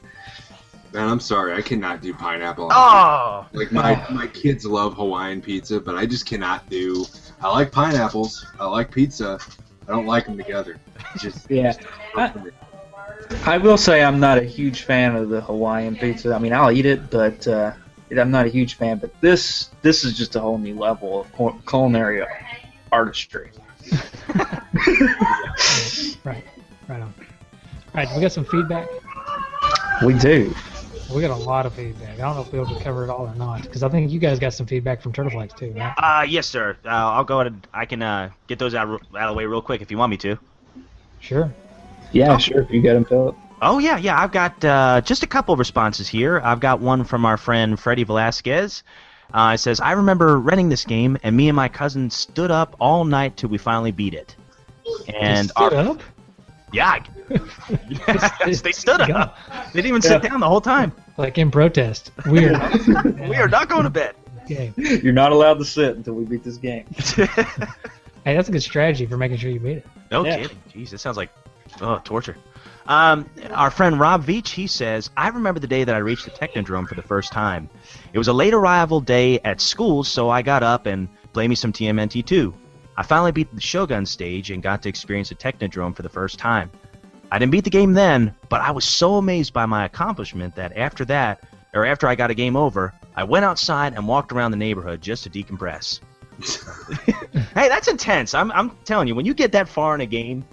Man, I'm sorry, I cannot do pineapple. Oh! Like my kids love Hawaiian pizza, but I just cannot do. I like pineapples. I like pizza. I don't like them together. Just Yeah. I will say I'm not a huge fan of the Hawaiian pizza. I mean, I'll eat it, but I'm not a huge fan. But this is just a whole new level of culinary artistry. Right on. All right, we got some feedback. We do. We got a lot of feedback. I don't know if we'll be able to cover it all or not, because I think you guys got some feedback from Turtleflex too, right? Yes, sir. I'll go ahead. I can get those out of the way real quick if you want me to. Sure. Yeah, sure. If you got them, Philip. Oh, yeah. I've got just a couple of responses here. I've got one from our friend Freddie Velasquez. It says, I remember renting this game, and me and my cousin stood up all night till we finally beat it. And Stood up? Yeah. Yes, they stood up. They didn't even sit down the whole time. Like in protest. We are not, We are not going to bed. game. You're not allowed to sit until we beat this game. Hey, that's a good strategy for making sure you beat it. No Yeah. kidding. Jeez, that sounds like torture. Our friend Rob Veach, he says, I remember the day that I reached the Technodrome for the first time. It was a late arrival day at school, so I got up and played me some TMNT 2. I finally beat the Shogun stage and got to experience the Technodrome for the first time. I didn't beat the game then, but I was so amazed by my accomplishment that after I got a game over, I went outside and walked around the neighborhood just to decompress. Hey, that's intense. I'm telling you, when you get that far in a game,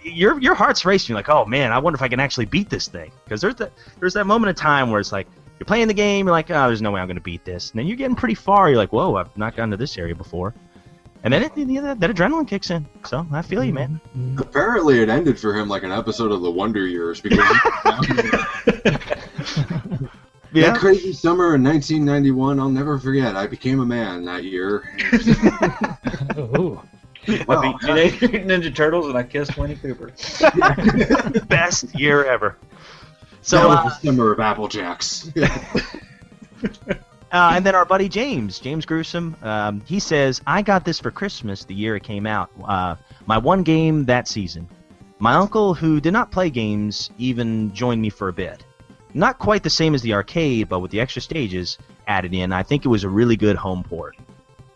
your heart's racing. You're like, oh man, I wonder if I can actually beat this thing. Because there's that moment of time where it's like you're playing the game, you're like, oh, there's no way I'm going to beat this. And then you're getting pretty far. You're like, whoa, I've not gotten to this area before. And then that adrenaline kicks in. So I feel you, man. Apparently, it ended for him like an episode of The Wonder Years because Yeah. that crazy summer in 1991, I'll never forget. I became a man that year. Ooh. Wow. I beat Teenage Mutant Ninja Turtles, and I kissed Winnie Cooper. Best year ever. That So, was the summer of Apple Jacks. and then our buddy James Gruesome, he says, I got this for Christmas the year it came out. My one game that season. My uncle, who did not play games, even joined me for a bit. not quite the same as the arcade, but with the extra stages added in. I think it was a really good home port.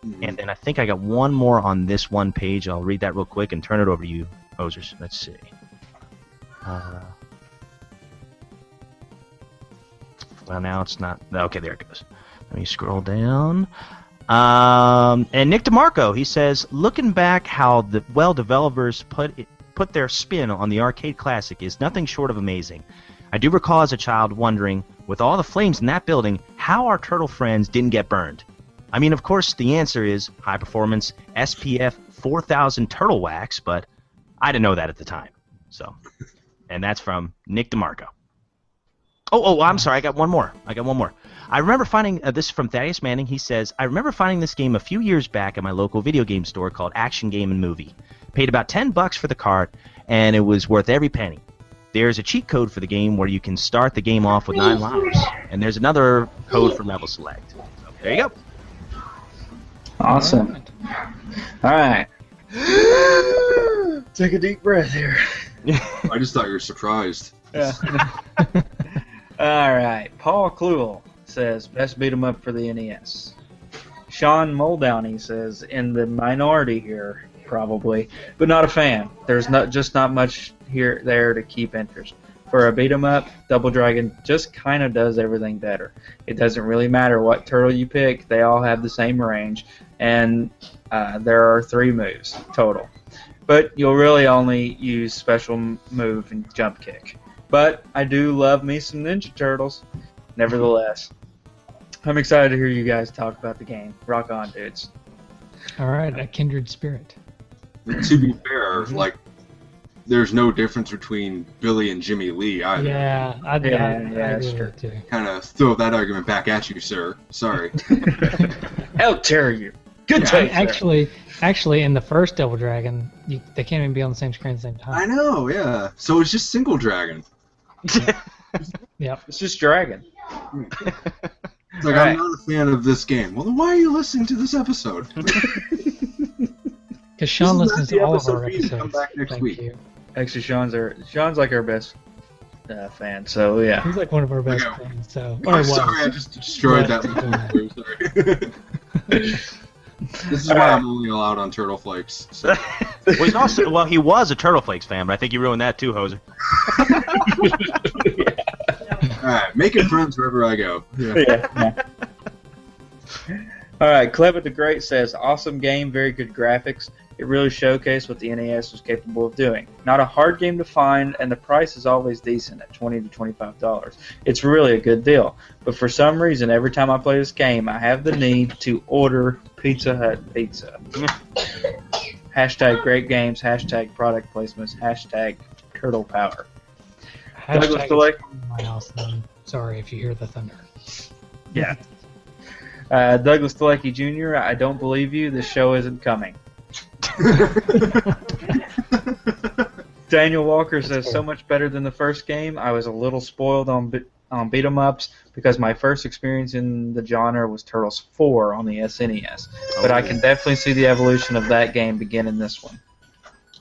Mhm. And then I think I got one more on this one page. I'll read that real quick and turn it over to you, Hosers. Let's see. Well, now it's not. Okay, there it goes. Let me scroll down. And Nick DeMarco, he says, looking back how the developers put their spin on the arcade classic is nothing short of amazing. I do recall as a child wondering, with all the flames in that building, how our turtle friends didn't get burned. I mean, of course, the answer is high performance SPF 4000 turtle wax, but I didn't know that at the time. So, and that's from Nick DeMarco. Oh, I'm sorry. I got one more. I remember finding this from Thaddeus Manning. He says, I remember finding this game a few years back at my local video game store called Action Game and Movie. Paid about $10 for the card, and it was worth every penny. There's a cheat code for the game where you can start the game off with 9 lives, and there's another code for level select. So, there you go. Awesome. All right. Take a deep breath here. I just thought you were surprised. Yeah. All right. Paul Kluel says, best beat 'em up for the NES. Sean Muldowney says, in the minority here, probably, but not a fan. There's not much there to keep interest. For a beat 'em up, Double Dragon just kind of does everything better. It doesn't really matter what turtle you pick; they all have the same range, and there are 3 moves total. But you'll really only use special move and jump kick. But I do love me some Ninja Turtles, nevertheless. I'm excited to hear you guys talk about the game. Rock on, dudes. All right, a kindred spirit. To be fair, like, there's no difference between Billy and Jimmy Lee either. Yeah, I that's agree true. with it too. Kind of throw that argument back at you, sir. Sorry. How dare you? Good Yeah, take. Actually, in the first Double Dragon, they can't even be on the same screen at the same time. I know, yeah. So it's just Single Dragon. Yep. It's just Dragon. It's like, I'm not a fan of this game. Well, then why are you listening to this episode? Because Sean This is listens not to the all of episode our for you to episodes. come back next Thank week. you. Actually, Sean's like our best fan. So yeah. He's like one of our best Okay. fans. So, I'm sorry, I just destroyed But- that. Sorry. This is why I'm only allowed on Turtle Flakes. So. Well, he was a Turtle Flakes fan, but I think you ruined that too, Hoser. Alright, making friends wherever I go. Yeah. All right, Clever the Great says, awesome game, very good graphics. It really showcased what the NES was capable of doing. Not a hard game to find, and the price is always decent at $20 to $25. It's really a good deal. But for some reason, every time I play this game, I have the need to order Pizza Hut pizza. Hashtag great games, hashtag product placements, hashtag turtle power. Douglas Hashtag Delay. in my house. I'm sorry if you hear the thunder. Yeah. Douglas Delecki Jr., I don't believe you. This show isn't coming. Daniel Walker says, so much better than the first game. I was a little spoiled on beat 'em ups because my first experience in the genre was Turtles 4 on the SNES. But I can definitely see the evolution of that game begin in this one.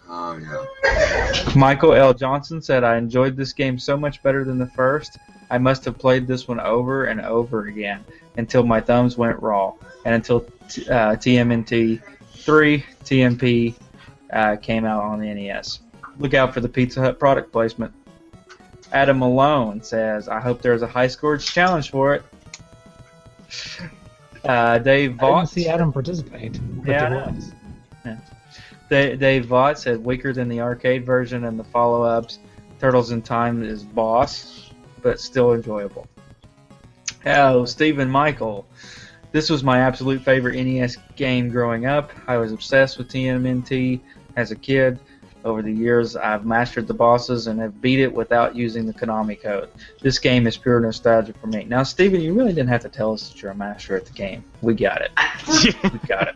Oh, yeah. Michael L. Johnson said, I enjoyed this game so much better than the first. I must have played this one over and over again until my thumbs went raw, and until TMNT 3 TMP came out on the NES. Look out for the Pizza Hut product placement. Adam Malone says, I hope there's a high scores challenge for it. Dave I didn't Vaught. see Adam participate. But Yeah, I there know. was. Dave Vaught said, weaker than the arcade version and the follow-ups. Turtles in Time is boss, but still enjoyable. Oh, Stephen Michael. This was my absolute favorite NES game growing up. I was obsessed with TMNT as a kid. Over the years, I've mastered the bosses and have beat it without using the Konami code. This game is pure nostalgia for me. Now, Stephen, you really didn't have to tell us that you're a master at the game. We got it. We got it.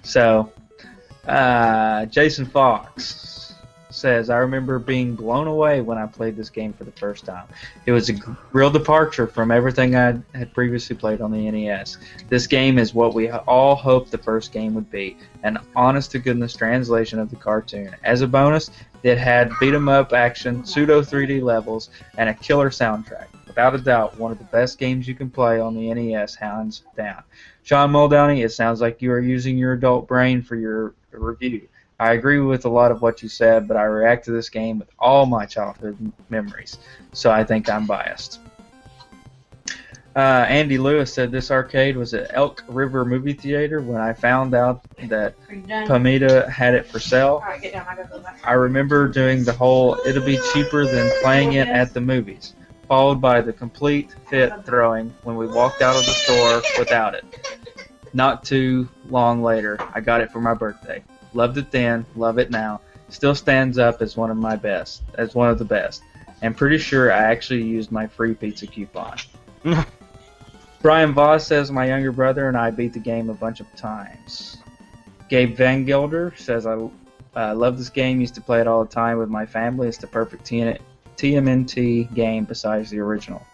So, Jason Fox says, I remember being blown away when I played this game for the first time. It was a real departure from everything I had previously played on the NES. This game is what we all hoped the first game would be, an honest-to-goodness translation of the cartoon. As a bonus, it had beat-em-up action, pseudo 3D levels, and a killer soundtrack. Without a doubt, one of the best games you can play on the NES, hands down. Sean Muldowney, it sounds like you are using your adult brain for your review. I agree with a lot of what you said, but I react to this game with all my childhood memories, so I think I'm biased. Andy Lewis said this arcade was at Elk River Movie Theater when I found out that Pamita had it for sale. I remember doing the whole it'll be cheaper than playing it at the movies, followed by the complete fit throwing when we walked out of the store without it. Not too long later, I got it for my birthday. Loved it then, love it now. Still stands up as one of the best. And pretty sure I actually used my free pizza coupon. Brian Voss says my younger brother and I beat the game a bunch of times. Gabe Van Gelder says I love this game, used to play it all the time with my family. It's the perfect TMNT game besides the original.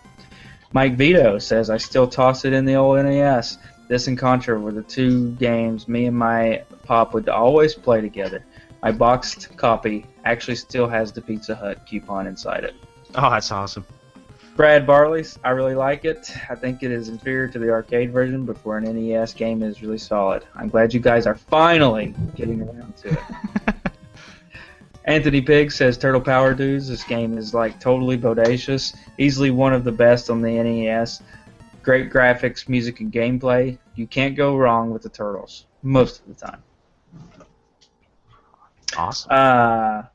Mike Vito says I still toss it in the old NES. This and Contra were the two games me and my pop would always play together. My boxed copy actually still has the Pizza Hut coupon inside it. Oh, that's awesome. Brad Barley's, I really like it. I think it is inferior to the arcade version, but for an NES game it is really solid. I'm glad you guys are finally getting around to it. Anthony Pig says, Turtle Power Dudes, this game is like totally bodacious. Easily one of the best on the NES. Great graphics, music, and gameplay. You can't go wrong with the Turtles, most of the time. Awesome.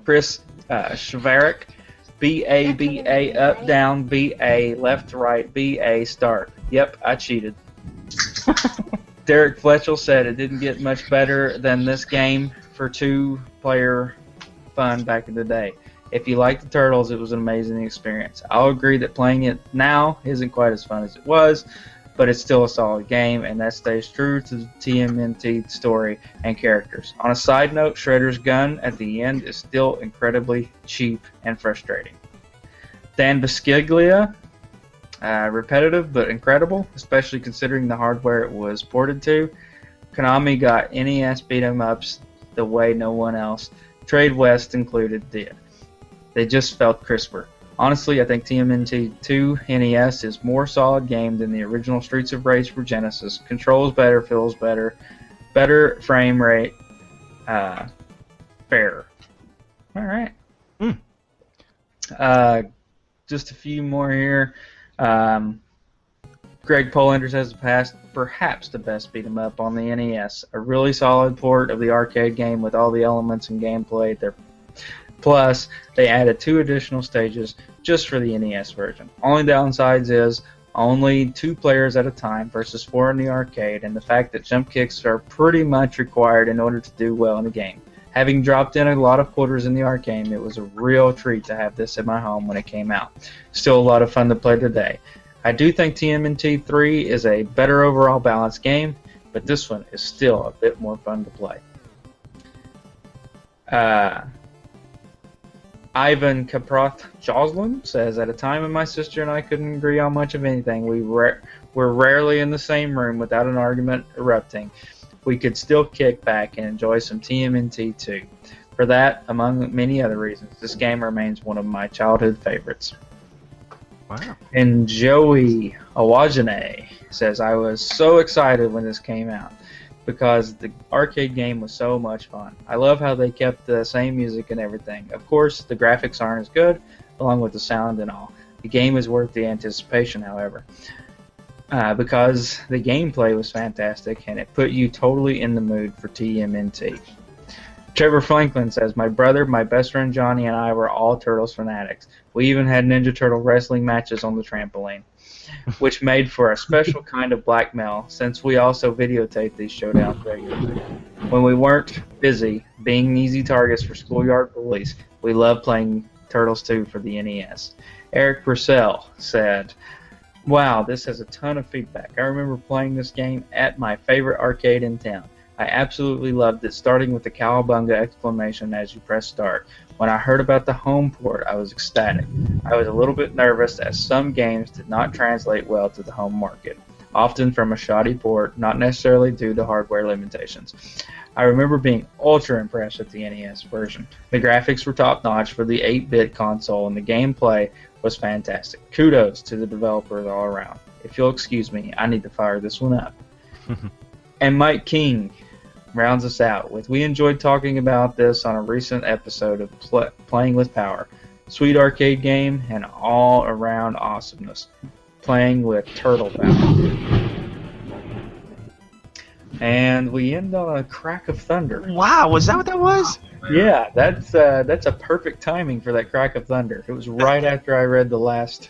Chris Shavarik, B-A-B-A, up, down, B-A, left, right, B-A, start. Yep, I cheated. Derek Fletchell said it didn't get much better than this game for two-player fun back in the day. If you like the Turtles, it was an amazing experience. I'll agree that playing it now isn't quite as fun as it was, but it's still a solid game, and that stays true to the TMNT story and characters. On a side note, Shredder's gun at the end is still incredibly cheap and frustrating. Dan Bisciglia, repetitive but incredible, especially considering the hardware it was ported to. Konami got NES beat-em-ups the way no one else, Trade West included, did. They just felt crisper. Honestly, I think TMNT 2 NES is more solid game than the original Streets of Rage for Genesis. Controls better, feels better, better frame rate, fairer. All right. Just a few more here. Greg Polender says perhaps the best beat 'em up on the NES. A really solid port of the arcade game with all the elements and gameplay there. Plus, they added 2 additional stages just for the NES version. Only downsides is only 2 players at a time versus 4 in the arcade, and the fact that jump kicks are pretty much required in order to do well in the game. Having dropped in a lot of quarters in the arcade, it was a real treat to have this in my home when it came out. Still a lot of fun to play today. I do think TMNT 3 is a better overall balanced game, but this one is still a bit more fun to play. Ivan Kaproth Joslin says, at a time when my sister and I couldn't agree on much of anything, we were rarely in the same room without an argument erupting. We could still kick back and enjoy some TMNT 2. For that, among many other reasons, this game remains one of my childhood favorites. Wow. And Joey Awajane says, I was so excited when this came out because the arcade game was so much fun. I love how they kept the same music and everything. Of course, the graphics aren't as good, along with the sound and all. The game is worth the anticipation, however, because the gameplay was fantastic and it put you totally in the mood for TMNT. Trevor Franklin says, my brother, my best friend Johnny, and I were all Turtles fanatics. We even had Ninja Turtle wrestling matches on the trampoline, which made for a special kind of blackmail since we also videotaped these showdowns regularly. When we weren't busy being easy targets for schoolyard bullies, we loved playing Turtles 2 for the NES. Eric Purcell said, wow, this has a ton of feedback. I remember playing this game at my favorite arcade in town. I absolutely loved it, starting with the cowabunga exclamation as you press start. When I heard about the home port, I was ecstatic. I was a little bit nervous as some games did not translate well to the home market, often from a shoddy port, not necessarily due to hardware limitations. I remember being ultra impressed with the NES version. The graphics were top-notch for the 8-bit console, and the gameplay was fantastic. Kudos to the developers all around. If you'll excuse me, I need to fire this one up. And Mike King rounds us out with, we enjoyed talking about this on a recent episode of Playing with Power. Sweet arcade game and all-around awesomeness. Playing with Turtle Power. And we end on a crack of thunder. Wow, was that what that was? Yeah, that's a perfect timing for that crack of thunder. It was right after I read the last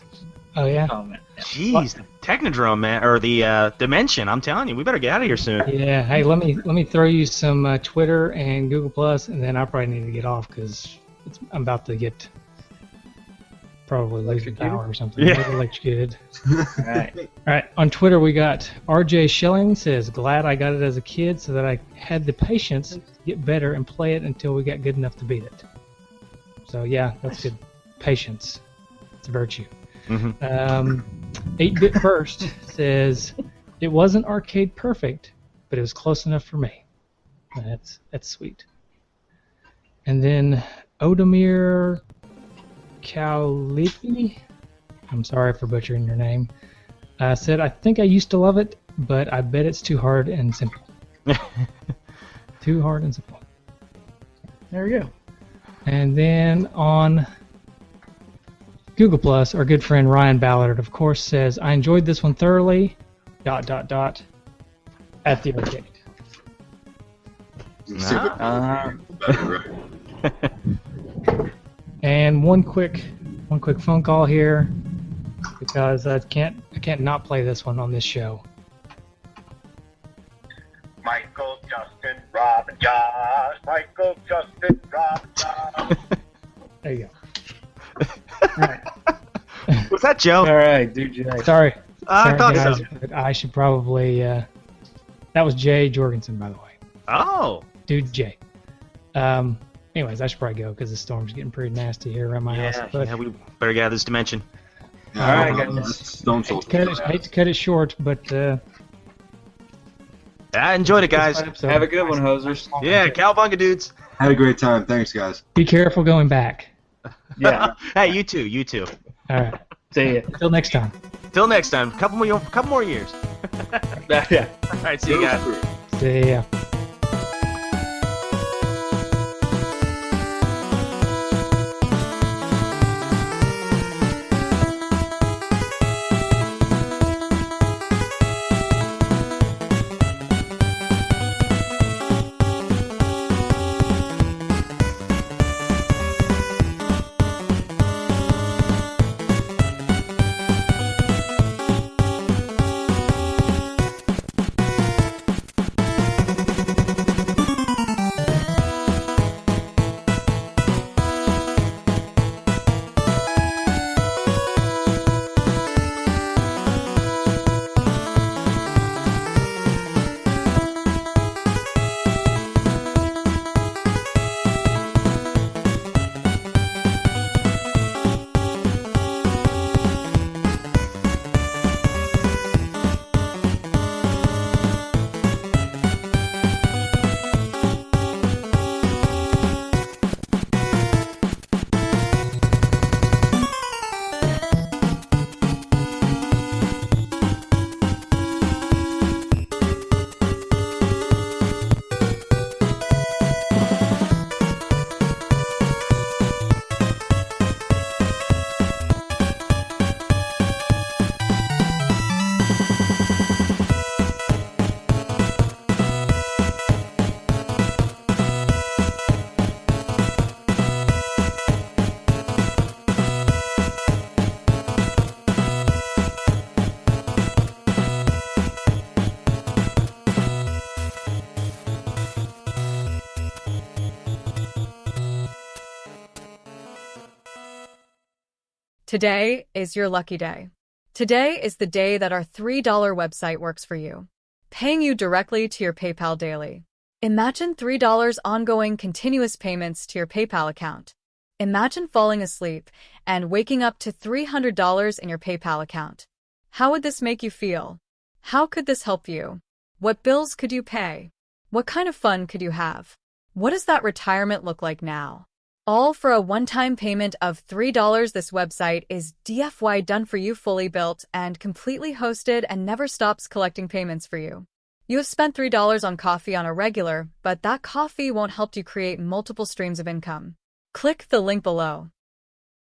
Oh yeah. comment. Jeez, the Technodrome, man, or the Dimension. I'm telling you, we better get out of here soon. Yeah. Hey, let me throw you some Twitter and Google Plus, and then I probably need to get off because I'm about to get probably losing power or something. Yeah. Electrocuted. All right. All right. On Twitter, we got RJ Schilling says, "Glad I got it as a kid so that I had the patience to get better and play it until we got good enough to beat it." So yeah, that's good. Patience. It's a virtue. 8-Bit First says, "It wasn't arcade perfect, but it was close enough for me." That's sweet. And then Odemir Kaulipi, I'm sorry for butchering your name, said, "I think I used to love it, but I bet it's too hard and simple." Too hard and simple. There we go. And then on Google Plus, our good friend Ryan Ballard, of course, says, "I enjoyed this one thoroughly, ... at the arcade." And one quick phone call here, because I can't not play this one on this show. Michael, Justin, Rob, and Josh. Michael, Justin, Rob, and Josh. There you go. All right. Was that Joe? All right, dude. Jay. Sorry. I thought guys, so. but I should probably. That was Jay Jorgensen, by the way. Oh. Dude, Jay. Anyways, I should probably go because the storm's getting pretty nasty here around my house. But Yeah, we better get out of this dimension. All right, guys. I hate to cut it short, but I enjoyed it, guys. Have a good one, hosers. Yeah, cowabunga dudes. Had a great time. Thanks, guys. be careful going back. Yeah. Hey, you too. All right. See ya. Till next time. Till next time. Couple more years. Yeah. All right, see you guys. See ya. Today is your lucky day. Today is the day that our $3 website works for you, paying you directly to your PayPal daily. Imagine $3 ongoing continuous payments to your PayPal account. Imagine falling asleep and waking up to $300 in your PayPal account. How would this make you feel? How could this help you? What bills could you pay? What kind of fun could you have? What does that retirement look like now? All for a one-time payment of $3. This website is DFY done for you, fully built and completely hosted, and never stops collecting payments for you. You have spent $3 on coffee on a regular, but that coffee won't help you create multiple streams of income. Click the link below.